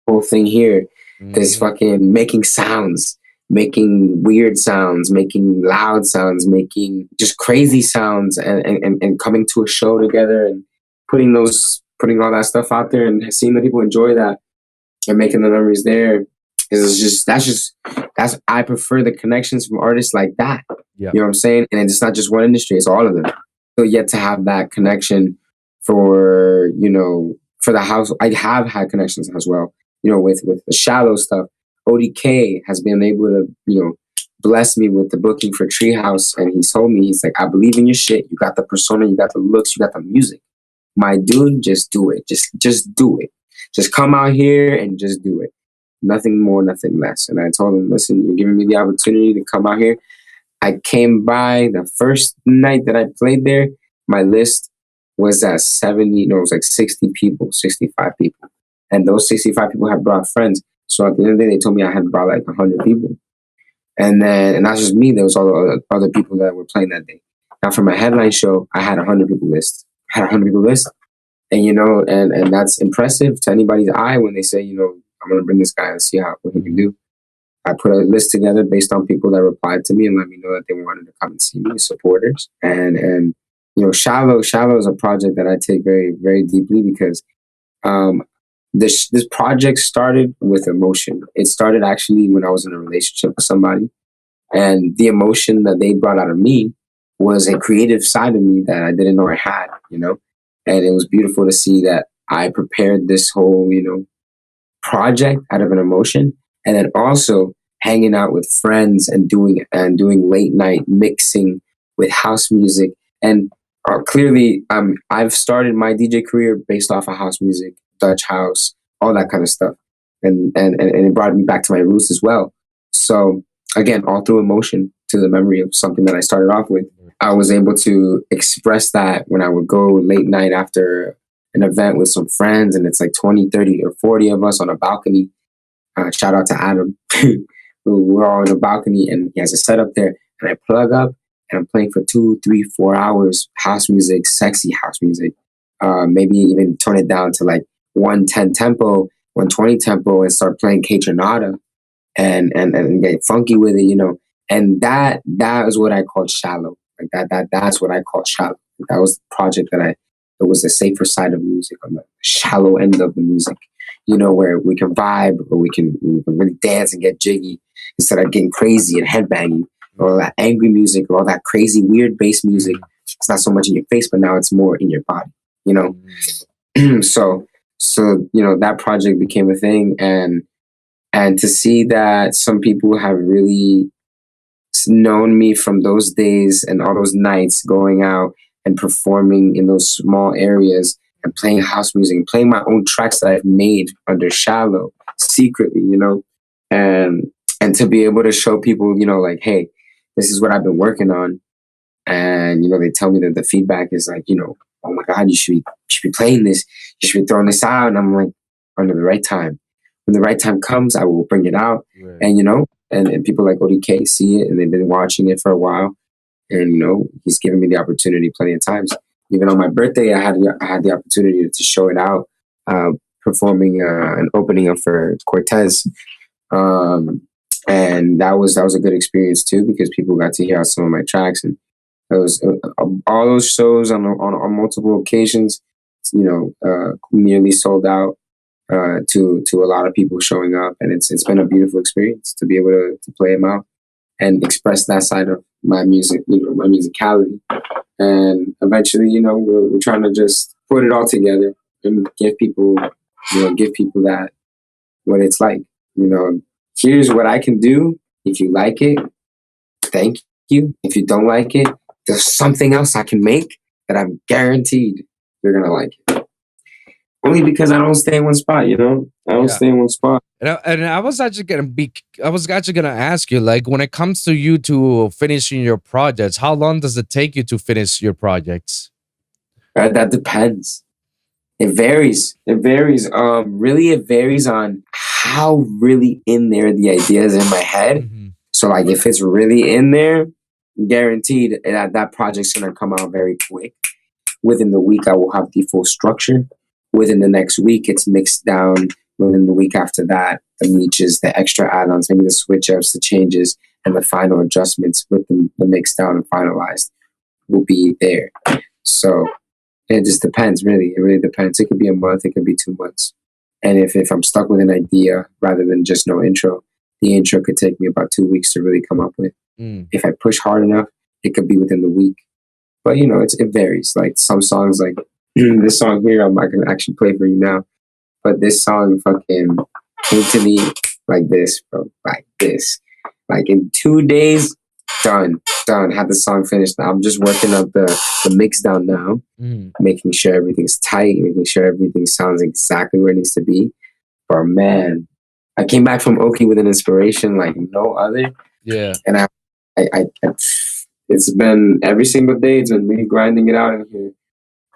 whole thing here. This fucking making sounds, making weird sounds, making loud sounds, making just crazy sounds, and coming to a show together and putting all that stuff out there and seeing that people enjoy that and making the memories there. I prefer the connections from artists like that. Yeah. You know what I'm saying? And it's not just one industry, it's all of them. So yet to have that connection for the house. I have had connections as well, with the Shallow stuff. ODK has been able to, bless me with the booking for Treehouse. And he told me, he's like, I believe in your shit. You got the persona, you got the looks, you got the music. My dude, just do it. Just do it. Just come out here and just do it. Nothing more, nothing less. And I told him, listen, you're giving me the opportunity to come out here. I came by the first night that I played there. My list was at 70, it was 60 people, 65 people. And those 65 people had brought friends. So at the end of the day, they told me I had brought 100 people. And that's just me. There was all the other people that were playing that day. Now for my headline show, I had 100 people list. And, and that's impressive to anybody's eye when they say, I'm going to bring this guy and see what he can do. I put a list together based on people that replied to me and let me know that they wanted to come and see me, supporters. And Shallow is a project that I take very, very deeply because this project started with emotion. It started actually when I was in a relationship with somebody. And the emotion that they brought out of me was a creative side of me that I didn't know I had, And it was beautiful to see that I prepared this whole, project out of an emotion. And then also hanging out with friends and doing late night mixing with house music. And clearly, I've started my DJ career based off of house music, Dutch house, all that kind of stuff. And it brought me back to my roots as well. So again, all through emotion to the memory of something that I started off with. I was able to express that when I would go late night after an event with some friends, and it's like 20, 30, or 40 of us on a balcony. Shout out to Adam. We're all on a balcony, and he has a setup there, and I plug up, and I'm playing for 2, 3, 4 hours, house music, sexy house music. Maybe even turn it down to like 110 tempo, 120 tempo, and start playing K-Tronada and get funky with it, you know. And that is what I called shallow. Like that's what I called shallow. That was the project it was the safer side of music, on the shallow end of the music, you know, where we can vibe, or we can really dance and get jiggy instead of getting crazy and headbanging, or all that angry music, or all that crazy weird bass music. It's not so much in your face, but now it's more in your body, you know. So you know, that project became a thing, and to see that some people have really known me from those days and all those nights going out and performing in those small areas and playing house music and playing my own tracks that I've made under Shallow secretly, you know, and to be able to show people, you know, like, hey, this is what I've been working on. And, you know, they tell me that the feedback is like, you know, oh my God, you should be playing this. You should be throwing this out. And I'm like, under the right time. When the right time comes, I will bring it out. Right. And, you know, and people like ODK see it, and they've been watching it for a while. And, you know, he's given me the opportunity plenty of times. Even on my birthday, I had the opportunity to show it out, performing an opening up for Cortez. And that was a good experience too, because people got to hear some of my tracks, and it was all those shows on multiple occasions, you know, nearly sold out to a lot of people showing up, and it's been a beautiful experience to be able to play them out and express that side of my music, you know, my musicality. And eventually, you know, we're trying to just put it all together and give people that what it's like. You know, here's what I can do. If you like it, thank you. If you don't like it, there's something else I can make that I'm guaranteed you're gonna like it. Only because I don't stay in one spot, you know. I don't stay in one spot. And I was actually gonna ask you, like, when it comes to you to finishing your projects, how long does it take you to finish your projects? That depends. It varies. Really, it varies on how really in there the idea is in my head. Mm-hmm. So, like, if it's really in there, guaranteed that project's gonna come out very quick. Within the week, I will have the full structure. Within the next week, it's mixed down. Within the week after that, the niches, the extra add-ons, maybe the switch-ups, the changes, and the final adjustments with the mixed down and finalized will be there. So it just depends, really. It really depends. It could be a month. It could be 2 months. And if I'm stuck with an idea rather than just no intro, the intro could take me about 2 weeks to really come up with. If I push hard enough, it could be within the week. But, you know, it varies. Like some songs, like this song here, I'm not going to actually play for you now. But this song fucking came to me like this, bro. Like this. Like in 2 days, done. Had the song finished. I'm just working up the mix down now, making sure everything's tight, making sure everything sounds exactly where it needs to be. But man, I came back from Oki with an inspiration like no other. Yeah. And I it's been every single day. It's been me grinding it out in here,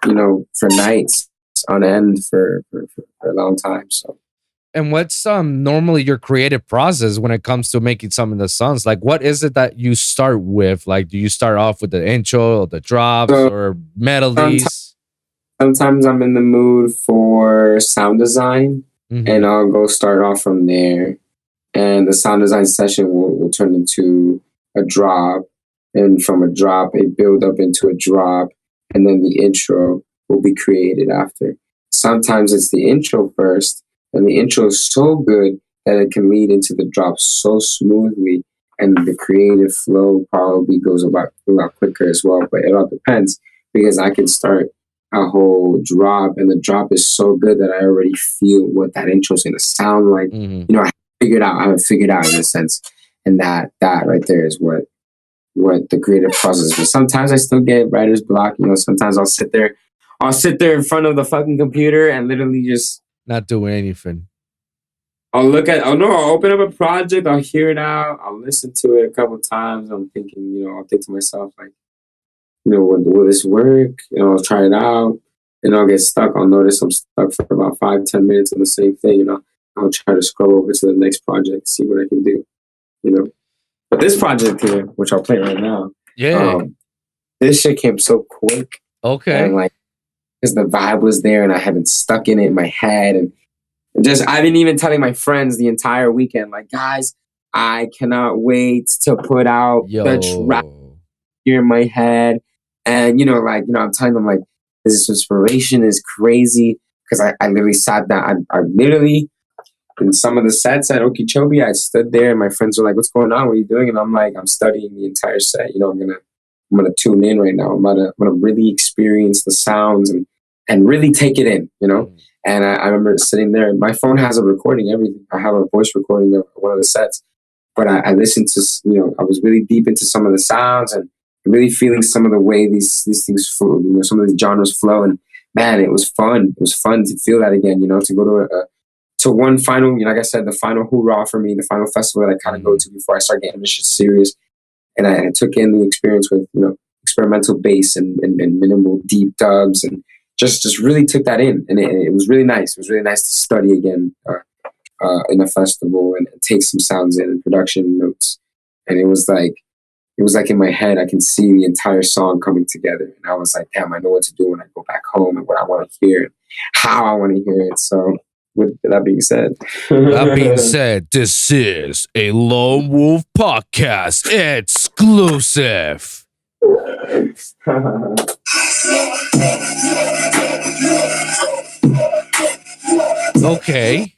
you know, for nights on end for a long time. So. And what's normally your creative process when it comes to making some of the songs? Like, what is it that you start with? Like, do you start off with the intro or the drops or melodies? Sometimes I'm in the mood for sound design, and I'll go start off from there. And the sound design session will turn into a drop, and from a drop, a build up into a drop, and then the intro will be created after. Sometimes it's the intro first, and the intro is so good that it can lead into the drop so smoothly, and the creative flow probably goes a lot quicker as well. But it all depends, because I can start a whole drop, and the drop is so good that I already feel what that intro is going to sound like. You know, I haven't figured out in a sense, and that right there is what the creative process is. But sometimes I still get writer's block. You know, sometimes I'll sit there in front of the fucking computer and literally just not doing anything. I'll open up a project, I'll hear it out, I'll listen to it a couple times. I'm thinking, I'll think to myself, like, will this work? I'll try it out, and I'll get stuck. I'll notice I'm stuck for about 5-10 minutes on the same thing, I'll try to scroll over to the next project, see what I can do, But this project here, which I'll play right now, this shit came so quick. Okay. And like, because the vibe was there, and I had been stuck in it in my head, and I've been even telling my friends the entire weekend, like, guys, I cannot wait to put out the track here in my head. And, I'm telling them, like, this inspiration is crazy. Because I literally sat down. I literally, in some of the sets at Okeechobee, I stood there and my friends were like, what's going on? What are you doing? And I'm like, I'm studying the entire set. I'm gonna tune in right now. I'm gonna really experience the sounds and really take it in, And I remember sitting there. My phone has a recording, everything. I have a voice recording of one of the sets. But I listened to, I was really deep into some of the sounds and really feeling some of the way these things flow, some of these genres flow. And man, it was fun. It was fun to feel that again, to go to one final, like I said, the final hoorah for me, the final festival that I kind of go to before I start getting this shit serious. And I took in the experience with, experimental bass and minimal deep dubs and just really took that in. And it was really nice. It was really nice to study again in a festival and take some sounds in and production notes. And it was like in my head, I can see the entire song coming together. And I was like, damn, I know what to do when I go back home and what I want to hear and how I want to hear it. So with that being said, this is a Lone Wolv podcast exclusive. Okay.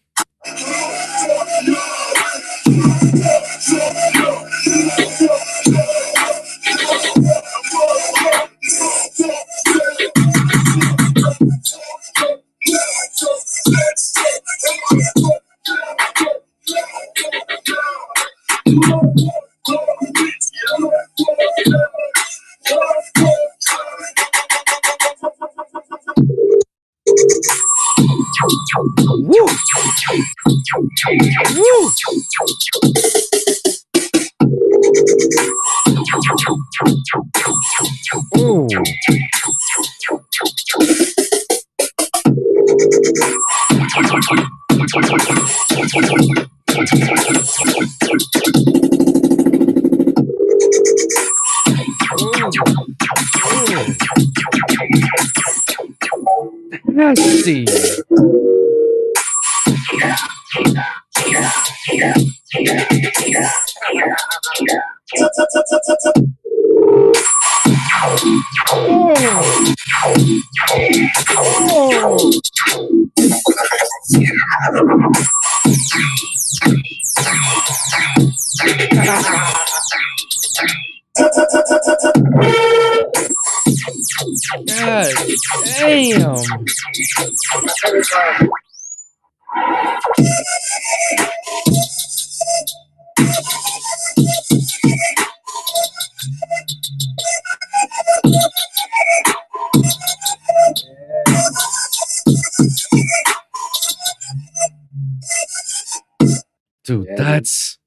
Woo. Woo. Ooh. Nasty. God damn. Dude, that's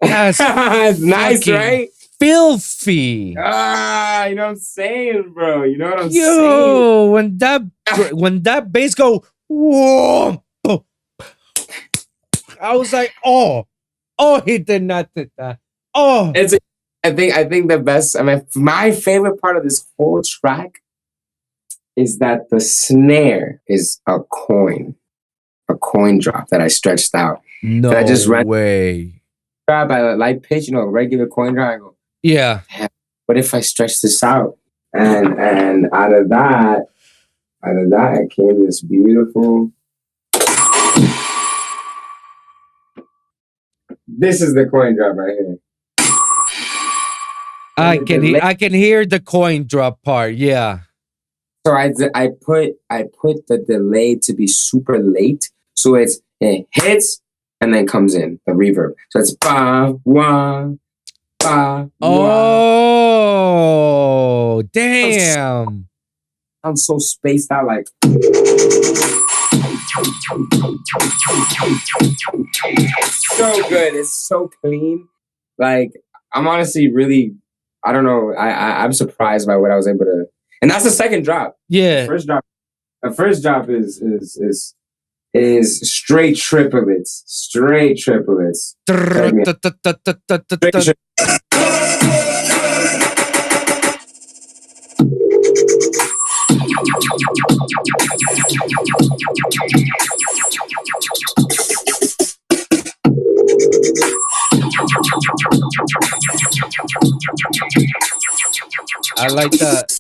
it's nice, right? Filthy. You know what I'm saying, bro? You know what I'm saying? Yo, when that bass go, whoa, I was like, oh, he did not do that. Oh, I think the best. I mean, my favorite part of this whole track is that the snare is a coin drop that I stretched out. No I just way. Grab by a light pitch, regular coin drop. I go, yeah. What if I stretch this out? And out of that came this beautiful. This is the coin drop right here. I can hear the coin drop part. Yeah. So I put the delay to be super late, so it hits and then comes in the reverb. So it's ba wah ba. Oh, damn! I'm so spaced out, like. So good. It's so clean. Like, I'm honestly really, I don't know. I'm surprised by what I was able to. And that's the second drop. Yeah. The first drop is straight triplets. Straight triplets. Check me out. Straight I like that.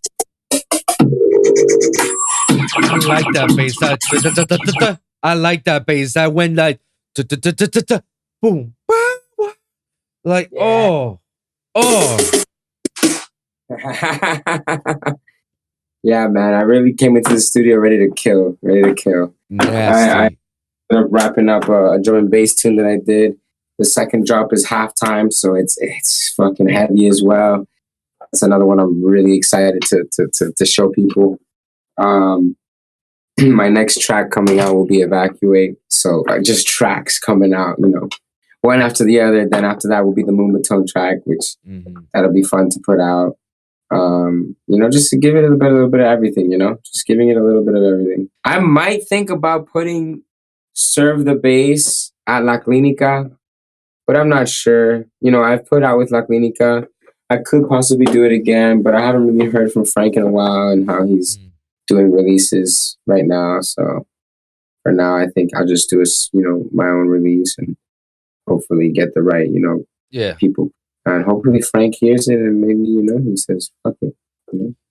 I like that bass. I like that bass. That went like boom, like oh. Yeah, man. I really came into the studio ready to kill. I ended up wrapping up a drum and bass tune that I did. The second drop is Halftime, so it's fucking heavy as well. That's another one I'm really excited to show people. My next track coming out will be Evacuate. So just tracks coming out, one after the other. Then after that will be the Moombahton track, which that'll be fun to put out. Just to give it a little bit of everything, just giving it a little bit of everything. I might think about putting Serve the Bass at La Clinica, but I'm not sure. I've put out with La Clinica. I could possibly do it again, but I haven't really heard from Frank in a while and how he's doing releases right now. So for now, I think I'll just do my own release and hopefully get the right, people. And hopefully Frank hears it and maybe, he says, fuck it.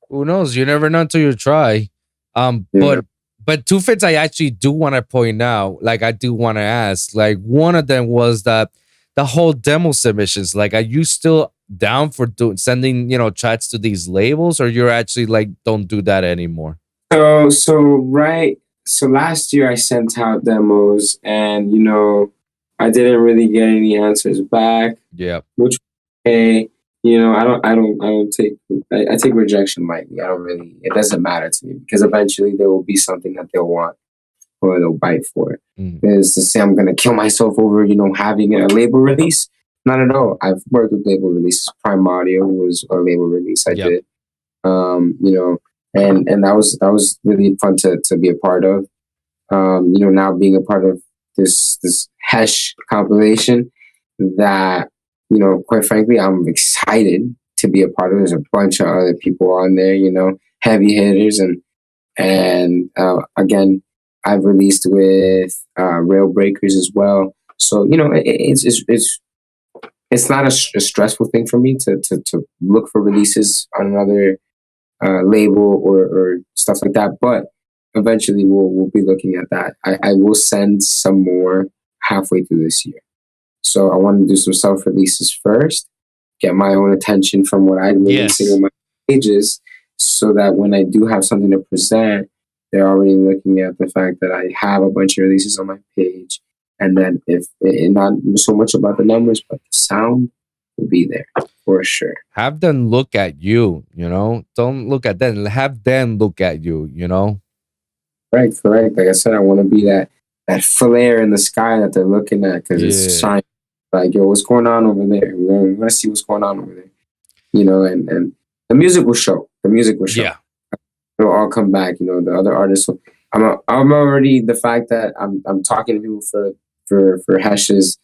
Who knows? You never know until you try. But two fits I actually do want to point out, like I do want to ask, like one of them was that the whole demo submissions, like are you still down for sending, chats to these labels, or you're actually like, don't do that anymore? So last year I sent out demos and, I didn't really get any answers back. Yeah. Which, okay, I take rejection lightly. It doesn't matter to me because eventually there will be something that they'll want or they'll bite for it. Is to say I'm going to kill myself over, having a label release. Not at all. I've worked with label releases. Prime Audio was a label release I did. And that was really fun to be a part of. Now being a part of this Hesh compilation that, quite frankly, I'm excited to be a part of. There's a bunch of other people on there, heavy hitters. And again, I've released with Rail Breakers as well. So, it's not a stressful thing for me to look for releases on another label or stuff like that. But eventually we'll be looking at that. I will send some more halfway through this year. So I want to do some self-releases first, get my own attention from what I'm releasing on my pages, so that when I do have something to present, they're already looking at the fact that I have a bunch of releases on my page. And then if not so much about the numbers, but the sound will be there for sure. Have them look at you, Don't look at them. Have them look at you, Right, correct. Like I said, I want to be that flare in the sky that they're looking at because it's shining. Like, yo, what's going on over there? We're gonna see what's going on over there. And the music will show. Yeah. It'll all come back. The other artists will. I'm already the fact that I'm talking to people for Hesh's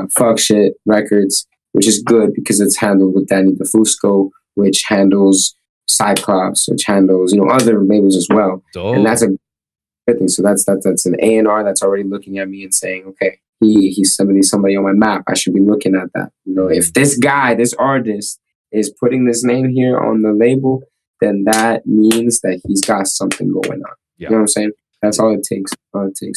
Fuck Shit Records, which is good because it's handled with Danny DeFusco, which handles Cyclops, which handles other labels as well. And that's a good thing. So that's an A&R that's already looking at me and saying, okay, he's somebody on my map. I should be looking at that. If this artist is putting this name here on the label, then that means that he's got something going on. Yeah. You know what I'm saying? That's all it takes.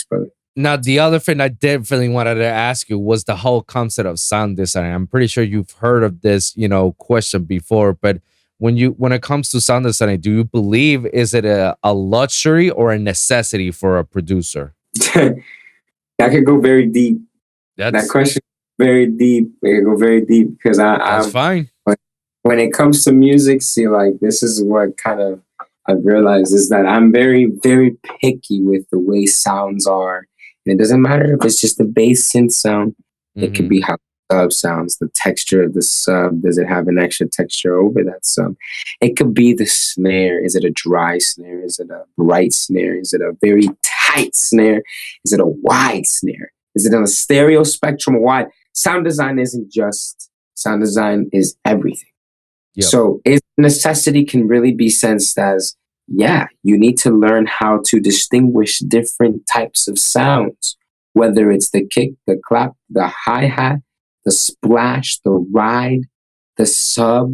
Brother. Now, the other thing I definitely wanted to ask you was the whole concept of sound design. I'm pretty sure you've heard of this, question before, but when it comes to sound design, do you believe is it a luxury or a necessity for a producer? That could go very deep. That question very deep. It could go very deep because that's fine. When it comes to music, see, like this is what kind of I've realized is that I'm very, very picky with the way sounds are. And it doesn't matter if it's just a bass synth sound. It could be how the sub sounds, the texture of the sub. Does it have an extra texture over that sub? It could be the snare. Is it a dry snare? Is it a bright snare? Is it a very tight snare? Is it a wide snare? Is it on a stereo spectrum or wide? Sound design isn't just, sound design is everything. Yep. So its necessity can really be sensed as, yeah, you need to learn how to distinguish different types of sounds, whether it's the kick, the clap, the hi-hat, the splash, the ride, the sub,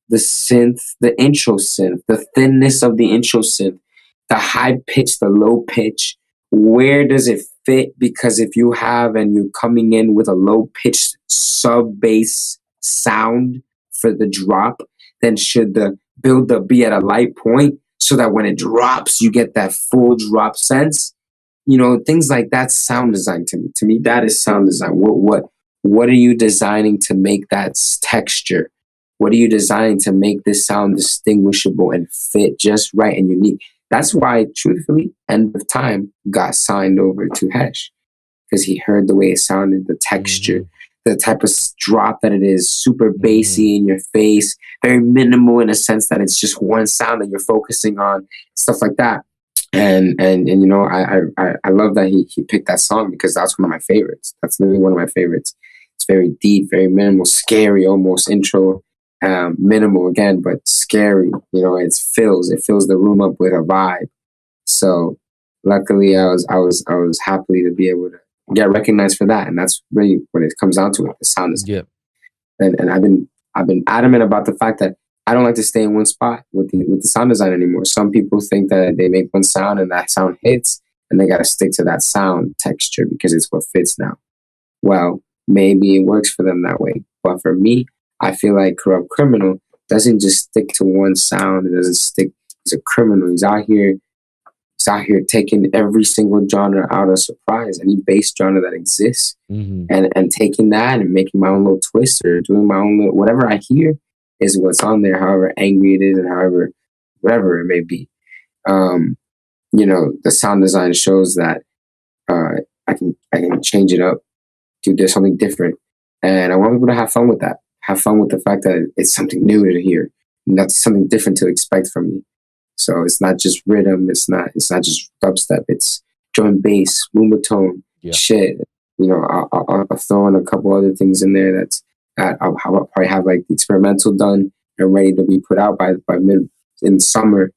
the synth, the intro synth, the thinness of the intro synth, the high pitch, the low pitch. Where does it fit? Because if you have and you're coming in with a low pitched sub bass sound for the drop, then should the build up be at a light point so that when it drops, you get that full drop sense? You know, things like that. Sound design to me. To me, that is sound design. What are you designing to make that texture? What are you designing to make this sound distinguishable and fit just right and unique? That's why, truthfully, End of Time got signed over to Hesh, because he heard the way it sounded, the texture, the type of drop that it is, super bassy in your face, very minimal in a sense that it's just one sound that you're focusing on, stuff like that. And you know, I love that he picked that song because that's one of my favorites. That's literally one of my favorites. It's very deep, very minimal, scary, almost intro. Minimal again, but scary. You know, it fills the room up with a vibe. So luckily, I was happy to be able to get recognized for that, and that's really what it comes down to. The sound is and I've been adamant about the fact that I don't like to stay in one spot with the sound design anymore. Some people think that they make one sound and that sound hits, and they got to stick to that sound texture because it's what fits now. Well, maybe it works for them that way, but for me, I feel like Corrvpt Criminal doesn't just stick to one sound. It doesn't stick. He's a criminal. He's out here taking every single genre out of surprise, any bass genre that exists, and taking that and making my own little twist or doing my own little, whatever I hear is what's on there, however angry it is and however, whatever it may be. You know, the sound design shows that I can change it up, do something different. And I want people to have fun with that. Have fun with the fact that it's something new to hear. And that's something different to expect from me. So it's not just rhythm. It's not just dubstep. It's drum and bass, moombahton, shit. You know, I'll throw in a couple other things in there. I'll probably have like the experimental done and ready to be put out by mid in the summer.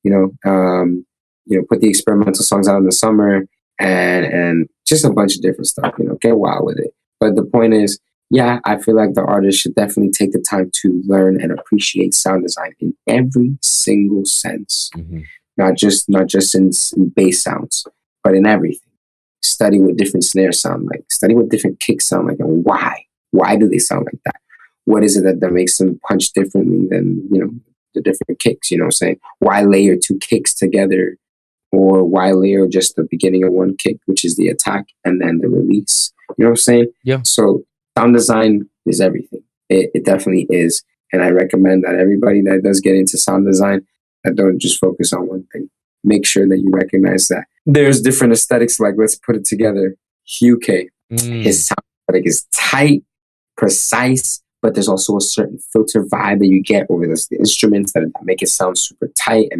You know, put the experimental songs out in the summer and just a bunch of different stuff. You know, get wild with it. But the point is, yeah, I feel like the artist should definitely take the time to learn and appreciate sound design in every single sense, not just in bass sounds, but in everything. Study what different snares sound like. Study what different kicks sound like, and why. Why do they sound like that? What is it that makes them punch differently than, you know, the different kicks? You know what I'm saying? Why layer two kicks together, or why layer just the beginning of one kick, which is the attack, and then the release? You know what I'm saying? Yeah. So sound design is everything. It definitely is. And I recommend that everybody that does get into sound design, that don't just focus on one thing. Make sure that you recognize that there's different aesthetics. Like, let's put it together. Hugh K, his sound aesthetic is tight, precise, but there's also a certain filter vibe that you get over the instruments that make it sound super tight,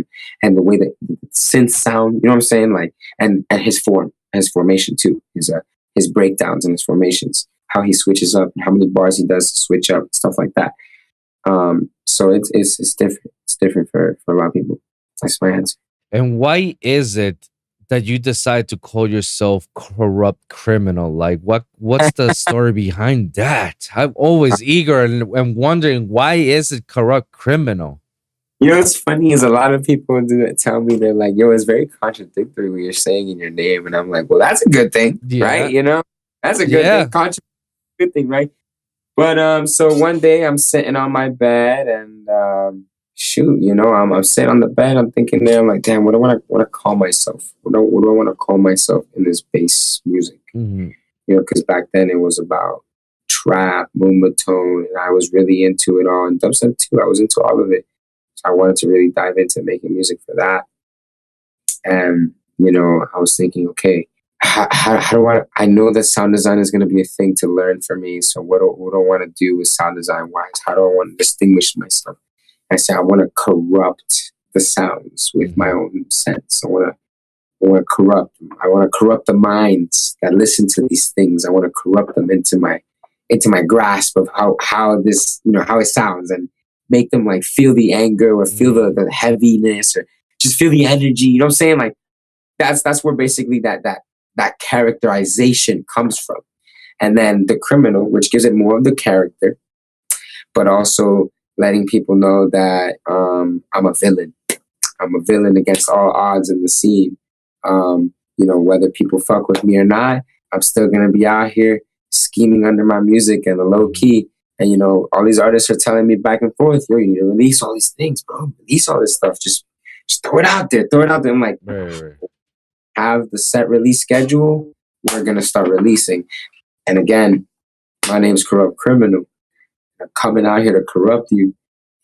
and the way that the synth sound, you know what I'm saying? Like, and his formation too, his breakdowns and his formations, how he switches up and how many bars he does to switch up, stuff like that. So it's different. It's different for a lot of people. That's my answer. And why is it that you decide to call yourself Corrvpt Criminal? Like, what's the story behind that? I'm always eager and wondering, why is it Corrvpt Criminal? You know what's funny is a lot of people do that, tell me, they're like, yo, it's very contradictory what you're saying in your name. And I'm like, well, that's a good thing, right? You know, that's a good thing. Good thing, right? But so one day I'm sitting on my bed and shoot, you know, I'm sitting on the bed, I'm thinking there, I'm like, damn, what do I want to call myself? What do I want to call myself in this bass music? You know, because back then it was about trap, moombahton, and I was really into it all, and dubstep too. I was into all of it. So I wanted to really dive into making music for that. And, I was thinking, okay, how do I know that sound design is going to be a thing to learn for me. So what do I want to do with sound design wise? How do I want to distinguish myself? I said, I want to corrupt the sounds with my own sense. I want to corrupt the minds that listen to these things. I want to corrupt them into my grasp of how this, how it sounds, and make them like feel the anger or feel the heaviness or just feel the energy. You know what I'm saying? Like that's where basically that characterization comes from. And then the criminal, which gives it more of the character, but also letting people know that I'm a villain. I'm a villain against all odds in the scene. Whether people fuck with me or not, I'm still gonna be out here scheming under my music and the low key. And all these artists are telling me back and forth, yo, you need to release all these things, bro. Release all this stuff. Just throw it out there. I'm like, right. Have the set release schedule. We're gonna start releasing. And again, my name's Corrvpt Criminal. I'm coming out here to corrupt you.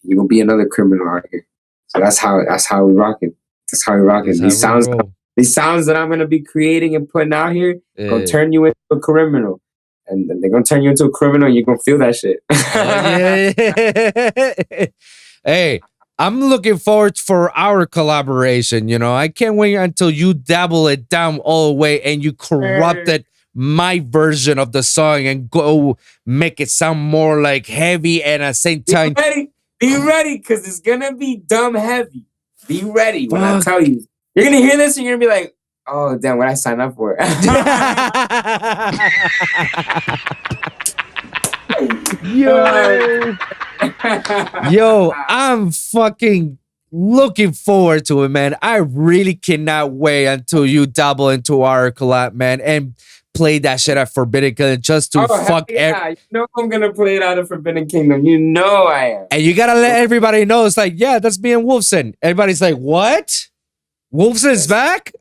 You're gonna be another criminal out here. So that's how we rocking. That's how we rocking. These sounds that I'm gonna be creating and putting out here gonna turn you into a criminal. And they're gonna turn you into a criminal and you're gonna feel that shit. Yeah. Hey, I'm looking forward for our collaboration. I can't wait until you dabble it down all the way and you corrupted my version of the song and go make it sound more like heavy and at the same time. Be ready, because it's gonna be dumb heavy. Be ready when I tell you. You're gonna hear this and you're gonna be like, oh damn, what I signed up for. Yo, I'm fucking looking forward to it, man. I really cannot wait until you dabble into our collab, man, and play that shit at Forbidden Kingdom just to fuck. I'm gonna play it out of Forbidden Kingdom. I am. And you gotta let everybody know. It's like, yeah, that's me and Wolfson. Everybody's like, what? Wolfson's back?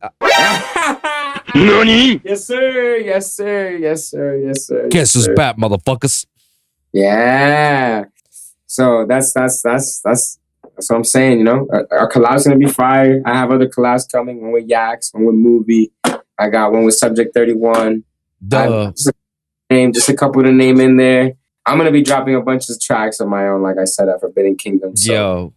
Nani? Yes, sir. Yes, sir. Yes, sir. Yes, sir. Guess who's back, motherfuckers? Yeah. So that's what I'm saying. Our collab's gonna be fire. I have other collabs coming. One with Yaks, one with Movie. I got one with Subject 31. Just a couple to name in there. I'm gonna be dropping a bunch of tracks of my own, like I said, at Forbidden Kingdom. So yo,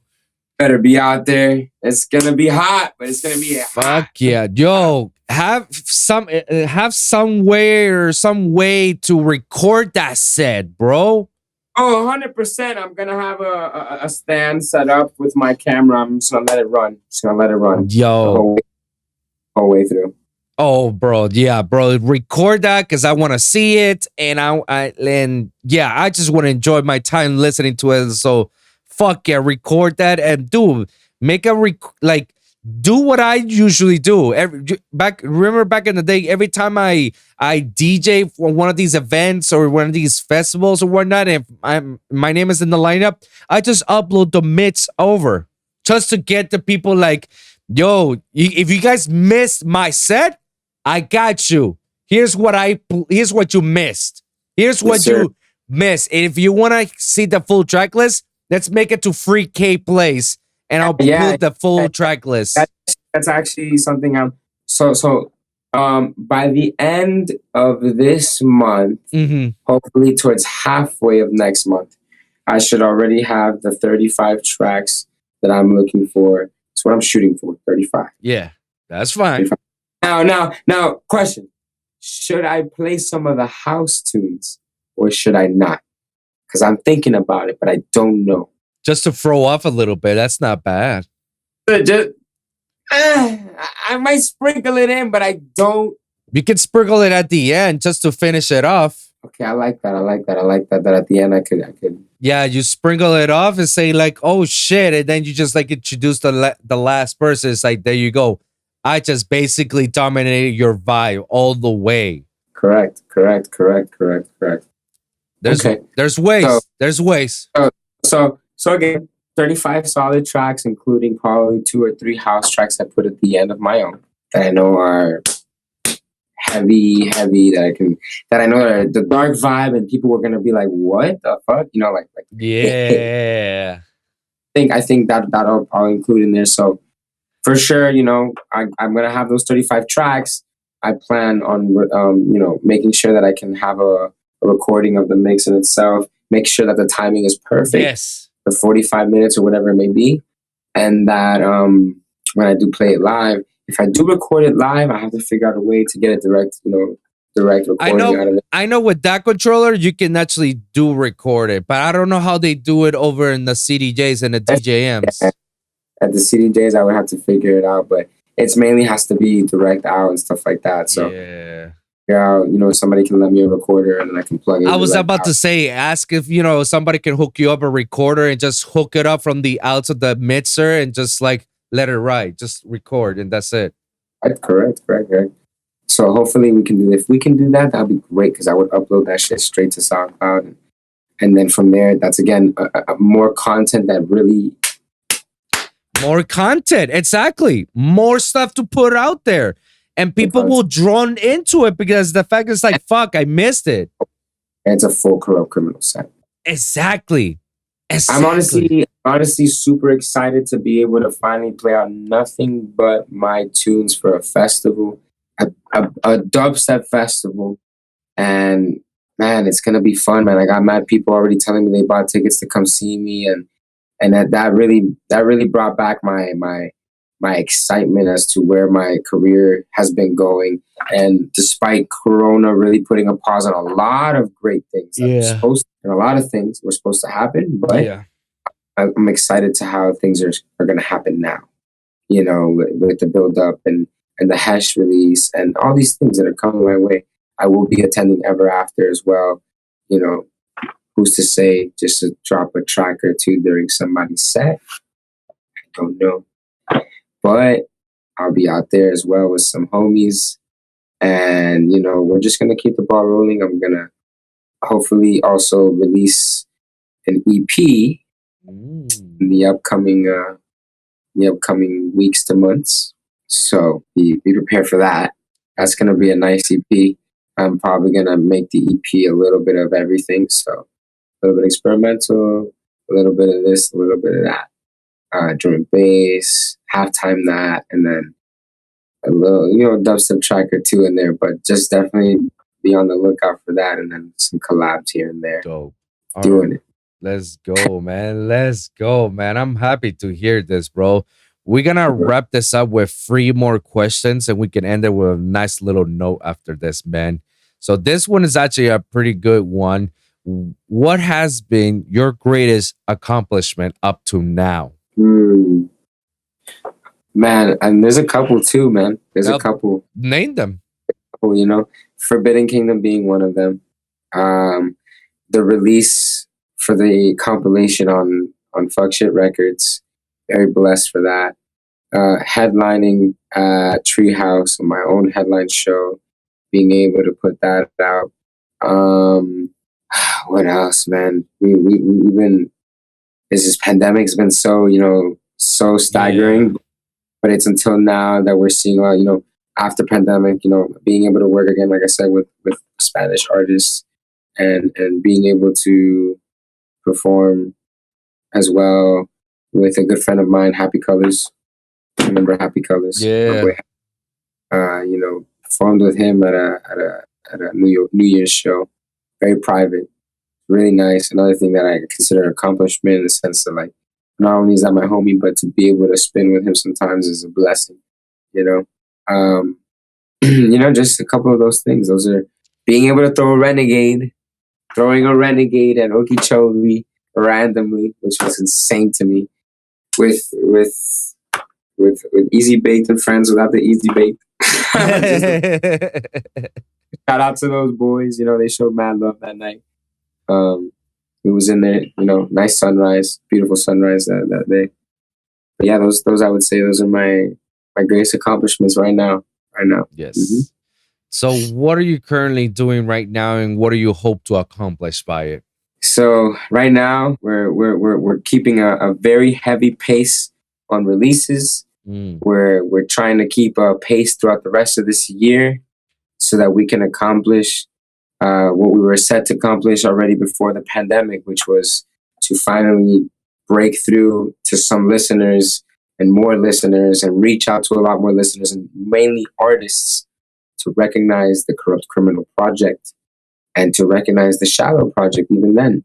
better be out there. It's gonna be hot, but it's gonna be fuck yeah. Yo, have some way to record that set, bro. Oh, 100%. I'm gonna have a stand set up with my camera. I'm just gonna let it run. Yo, the whole way through. Oh, bro, yeah, bro, record that because I want to see it, and I just want to enjoy my time listening to it. So, fuck yeah, record that and do what I usually do. Remember back in the day, every time I DJ for one of these events or one of these festivals or whatnot, and my name is in the lineup, I just upload the mix over just to get the people like, yo, if you guys missed my set, I got you. Here's what you missed. Here's what you missed. And if you want to see the full track list, let's make it to free K plays, and I'll put the full track list. That's actually something I'm by the end of this month, hopefully towards halfway of next month, I should already have the 35 tracks that I'm looking for. That's what I'm shooting for, 35. Yeah, that's fine. 35. Now, question. Should I play some of the house tunes or should I not? Because I'm thinking about it, but I don't know. Just to throw off a little bit. That's not bad. I might sprinkle it in, but I don't. You can sprinkle it at the end just to finish it off. Okay, I like that. That at the end I could. Yeah, you sprinkle it off and say like, "Oh shit," and then you just like introduce the last person. It's like, there you go. I just basically dominated your vibe all the way. Correct. There's ways. So again, 35 solid tracks, including probably 2 or 3 house tracks I put at the end of my own that I know are heavy, that I know are the dark vibe, and people were gonna be like, what the fuck? Like yeah. I think that I'll include in there. So for sure, you know, I'm gonna have those 35 tracks. I plan on you know, making sure that I can have a recording of the mix in itself. Make sure that the timing is perfect, Yes. the 45 minutes or whatever it may be, and that when I do play it live, if I do record it live, I have to figure out a way to get a direct, you know, direct recording out of it. I know with that controller you can actually do record it, but I don't know how they do it over in the CDJs and the DJMs. At the CDJs, I would have to figure it out, but it's mainly has to be direct out and stuff like that. So Yeah. you know, somebody can let me a recorder and then I can plug it. I was about out. to say, ask if, you know, somebody can hook you up a recorder and just hook it up from the outs of the mixer and just like let it ride, just record, and that's it. Correct. So hopefully we can do. If we can do that, that'd be great because I would upload that shit straight to SoundCloud, and then from there, that's again a more content that really. More content, exactly. More stuff to put out there, and people will drawn into it because the fact is like, fuck, I missed it. It's a full Corrvpt Criminal set. Exactly. I'm honestly super excited to be able to finally play out nothing but my tunes for a festival, a dubstep festival, and man, it's gonna be fun, man. I got mad people already telling me they bought tickets to come see me, and that really brought back my excitement as to where my career has been going. And despite Corona really putting a pause on a lot of great things that were supposed to, and a lot of things were supposed to happen, but I'm excited to how things are going to happen now. You know, with the build up and the hash release and all these things that are coming my way. I will be attending Ever After as well. You know, who's to say just to drop a track or two during somebody's set? I don't know. But I'll be out there as well with some homies. And, you know, we're just going to keep the ball rolling. I'm going to hopefully also release an EP in the upcoming weeks to months. So be prepared for that. That's going to be a nice EP. I'm probably going to make the EP a little bit of everything. So a little bit experimental, a little bit of this, a little bit of that. Drum and bass, halftime that, and then a little, you know, dubstep track or two in there. But just definitely be on the lookout for that, and then some collabs here and there. Dope. Doing it. Let's go, man. Let's go, man. I'm happy to hear this, bro. We're gonna wrap this up with 3 more questions, and we can end it with a nice little note after this, man. So this one is actually a pretty good one. What has been your greatest accomplishment up to now? Man, and there's a couple too, man. There's a couple. Name them. You know, Forbidden Kingdom being one of them. The release for the compilation on Fuck Shit Records. Very blessed for that. Headlining Treehouse on my own headline show. Being able to put that out. What else, man? We've been. This pandemic's been so, you know, so staggering. But it's until now that we're seeing, you know, after pandemic, you know, being able to work again, like I said, with Spanish artists and being able to perform as well with a good friend of mine, Happy Colors. Remember Happy Colors? Yeah. You know, performed with him at a New Year's show. Very private. Really nice. Another thing that I consider an accomplishment in the sense that, like, not only is that my homie, but to be able to spin with him sometimes is a blessing, you know? You know, just a couple of those things. Those are being able to throw a renegade, throwing a renegade at Okeechobee randomly, which was insane to me, with Easy Baked and friends without the Easy Baked. Shout out to those boys. You know, they showed mad love that night. It was in there, you know, nice sunrise, beautiful sunrise that day. But yeah, those I would say those are my greatest accomplishments right now. Yes. Mm-hmm. So what are you currently doing right now, and what do you hope to accomplish by it? So right now we're keeping a very heavy pace on releases. We're trying to keep a pace throughout the rest of this year so that we can accomplish what we were set to accomplish already before the pandemic, which was to finally break through to some listeners and more listeners and reach out to a lot more listeners and mainly artists to recognize the Corrvpt Criminal project and to recognize the Shallow project even then.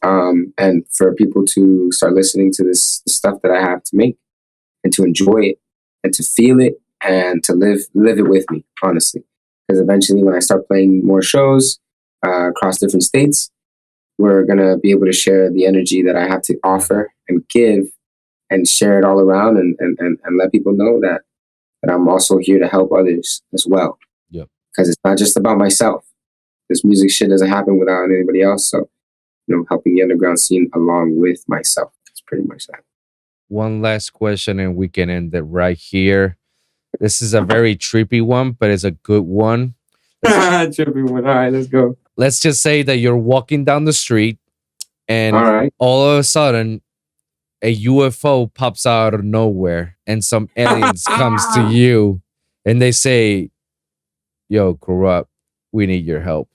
And for people to start listening to this stuff that I have to make and to enjoy it and to feel it and to live it with me, honestly. Because eventually when I start playing more shows across different states, we're going to be able to share the energy that I have to offer and give and share it all around and let people know that I'm also here to help others as well. Yep. Because it's not just about myself. This music shit doesn't happen without anybody else. So, helping the underground scene along with myself. That's pretty much that. One last question and we can end it right here. This is a very trippy one, but it's a good one. Trippy one. All right, let's go. Let's just say that you're walking down the street and All right. all of a sudden a UFO pops out of nowhere and some aliens comes to you and they say, yo, Corrvpt, we need your help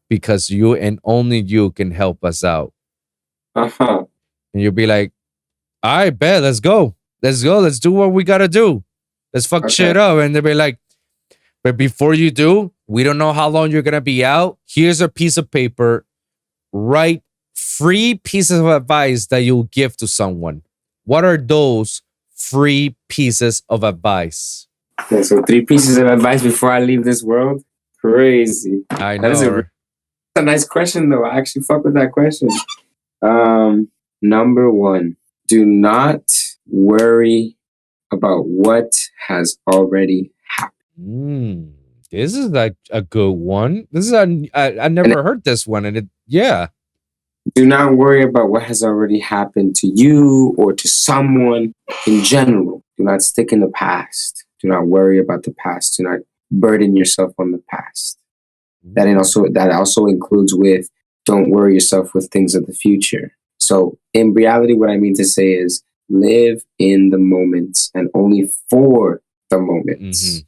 because you and only you can help us out. Uh-huh. And you'll be like, all right, bet, let's go. Let's go. Let's do what we got to do. Let's fuck shit up. And they'll be like, but before you do, we don't know how long you're going to be out. Here's a piece of paper. Write 3 pieces of advice that you'll give to someone. What are those 3 pieces of advice? Okay, so 3 pieces of advice before I leave this world? Crazy. I know. That is a nice question, though. I actually fuck with that question. Number 1, do not worry about what has already happened. This is like a good one. This is I never heard this one, and do not worry about what has already happened to you or to someone in general. Do not stick in the past. Do not worry about the past. Do not burden yourself on the past. That also includes with don't worry yourself with things of the future. So in reality, what I mean to say is live in the moments and only for the moments.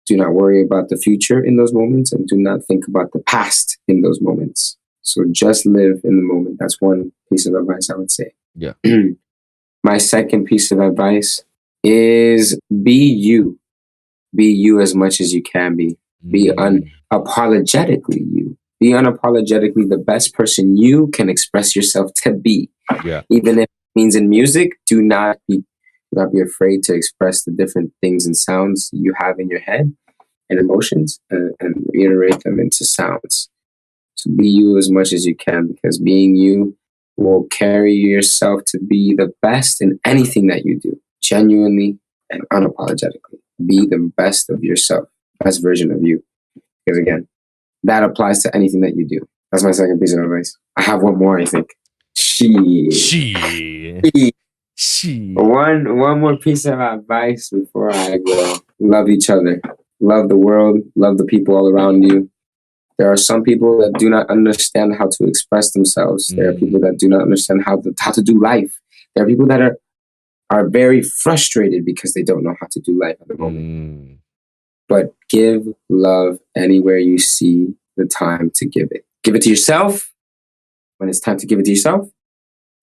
Do not worry about the future in those moments and do not think about the past in those moments. So just live in the moment. That's one piece of advice I would say. Yeah. My second piece of advice is be you. Be you as much as you can be. Be unapologetically you. Be unapologetically the best person you can express yourself to be. Yeah. Even if it means in music, do not be afraid to express the different things and sounds you have in your head and emotions and reiterate them into sounds. So be you as much as you can, because being you will carry yourself to be the best in anything that you do, genuinely and unapologetically. Be the best of yourself, best version of you. Because again, that applies to anything that you do. That's my second piece of advice. I have one more, I think. One more piece of advice before I go. Love each other. Love the world. Love the people all around you. There are some people that do not understand how to express themselves. There are people that do not understand how to do life. There are people that are very frustrated because they don't know how to do life at the moment. But give love anywhere you see the time to give it. Give it to yourself when it's time to give it to yourself,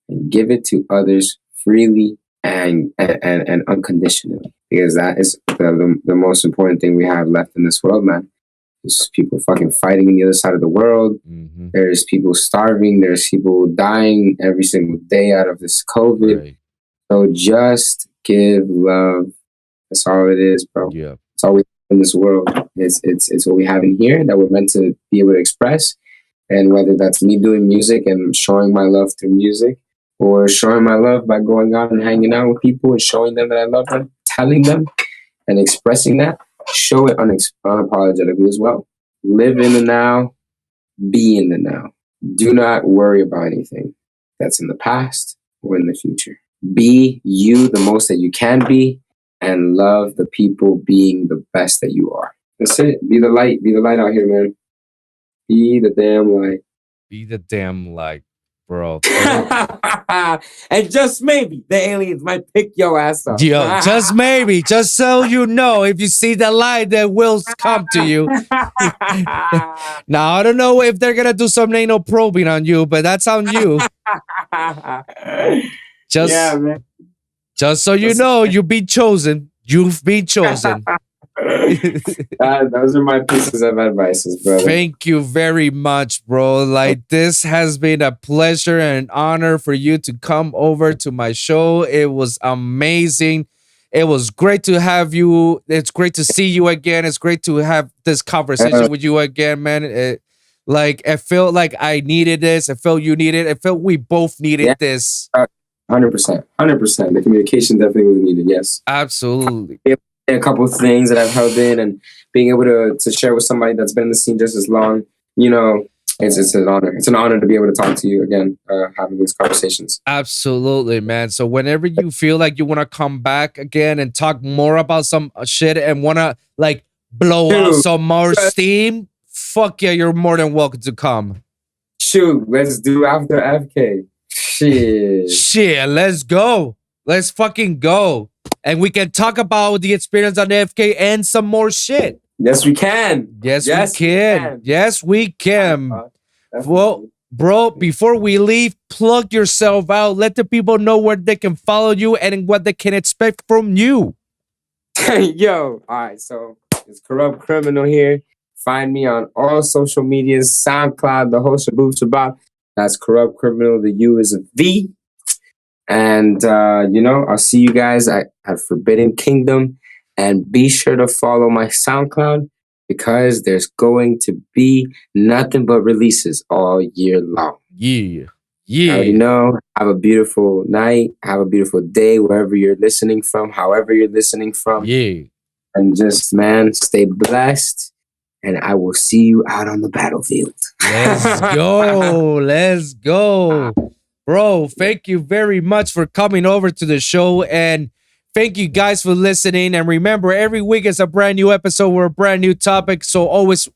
and give it to others freely and unconditionally, because that is the most important thing we have left in this world, man. There's people fucking fighting on the other side of the world. There's people starving. There's people dying every single day out of this COVID. Right. So just give love. That's all it is, bro. Yeah. It's all we have in this world. It's what we have in here that we're meant to be able to express. And whether that's me doing music and showing my love through music, or showing my love by going out and hanging out with people and showing them that I love them, telling them and expressing that, show it unapologetically as well. Live in the now, be in the now. Do not worry about anything that's in the past or in the future. Be you the most that you can be, and love the people being the best that you are. That's it. Be the light. Be the light out here, man. Be the damn light. Be the damn light, bro. And just maybe the aliens might pick your ass up. Yo, just maybe, just so you know, if you see the light, that will come to you. Now, I don't know if they're gonna do some anal probing on you, but that's on you. Just, yeah, man. Just so you know, you've been chosen. You've been chosen. Those are my pieces of advice, brother. Thank you very much, bro. Like, this has been a pleasure and an honor for you to come over to my show. It was amazing. It was great to have you. It's great to see you again. It's great to have this conversation with you again, man. I felt like I needed this. I felt you needed it. I felt we both needed this. 100%. 100%. The communication definitely was needed, yes. Absolutely. A couple of things that I've held in and being able to share with somebody that's been in the scene just as long, you know, it's an honor. It's an honor to be able to talk to you again, having these conversations. Absolutely, man. So whenever you feel like you want to come back again and talk more about some shit and want to like blow out some more steam, fuck yeah, you're more than welcome to come. Shoot, let's do after FK. Shit, let's go. Let's fucking go. And we can talk about the experience on FK and some more shit. Yes, we can. Yes, we can. Yes, we can. Well, bro, before we leave, plug yourself out. Let the people know where they can follow you and what they can expect from you. Yo, all right. So it's Corrvpt Criminal here. Find me on all social medias, SoundCloud, the whole shaboop shabab. That's Corrvpt Criminal. The U is a V. And, you know, I'll see you guys at Forbidden Kingdom. And be sure to follow my SoundCloud because there's going to be nothing but releases all year long. Yeah. I already know. Have a beautiful night. Have a beautiful day wherever you're listening from, however you're listening from. Yeah. And just, man, stay blessed. And I will see you out on the battlefield. Let's go. Let's go. Bro, thank you very much for coming over to the show. And thank you guys for listening. And remember, every week is a brand new episode with a brand new topic. So always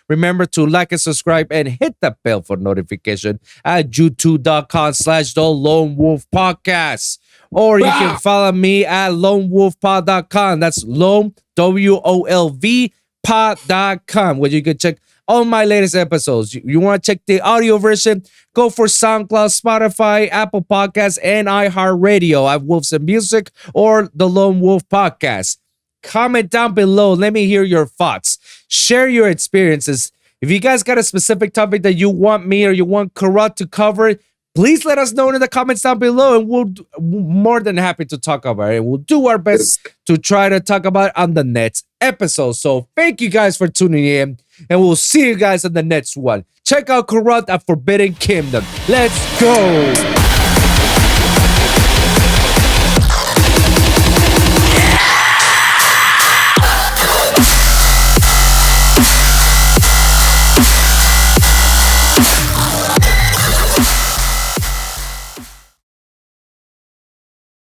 remember to like and subscribe and hit the bell for notification at youtube.com/The Lone Wolv Podcast. Or you can follow me at lonewolfpod.com. That's lone, WOLV, pod.com, where you can check all my latest episodes. You want to check the audio version? Go for SoundCloud, Spotify, Apple Podcasts, and iHeartRadio. I have Wolves and Music or the Lone Wolv Podcast. Comment down below. Let me hear your thoughts. Share your experiences. If you guys got a specific topic that you want me or you want Corrvpt to cover, please let us know in the comments down below, and we'll more than happy to talk about it. We'll do our best to try to talk about it on the next episode. So thank you guys for tuning in, and we'll see you guys on the next one. Check out Corrvpt at Forbidden Kingdom. Let's go.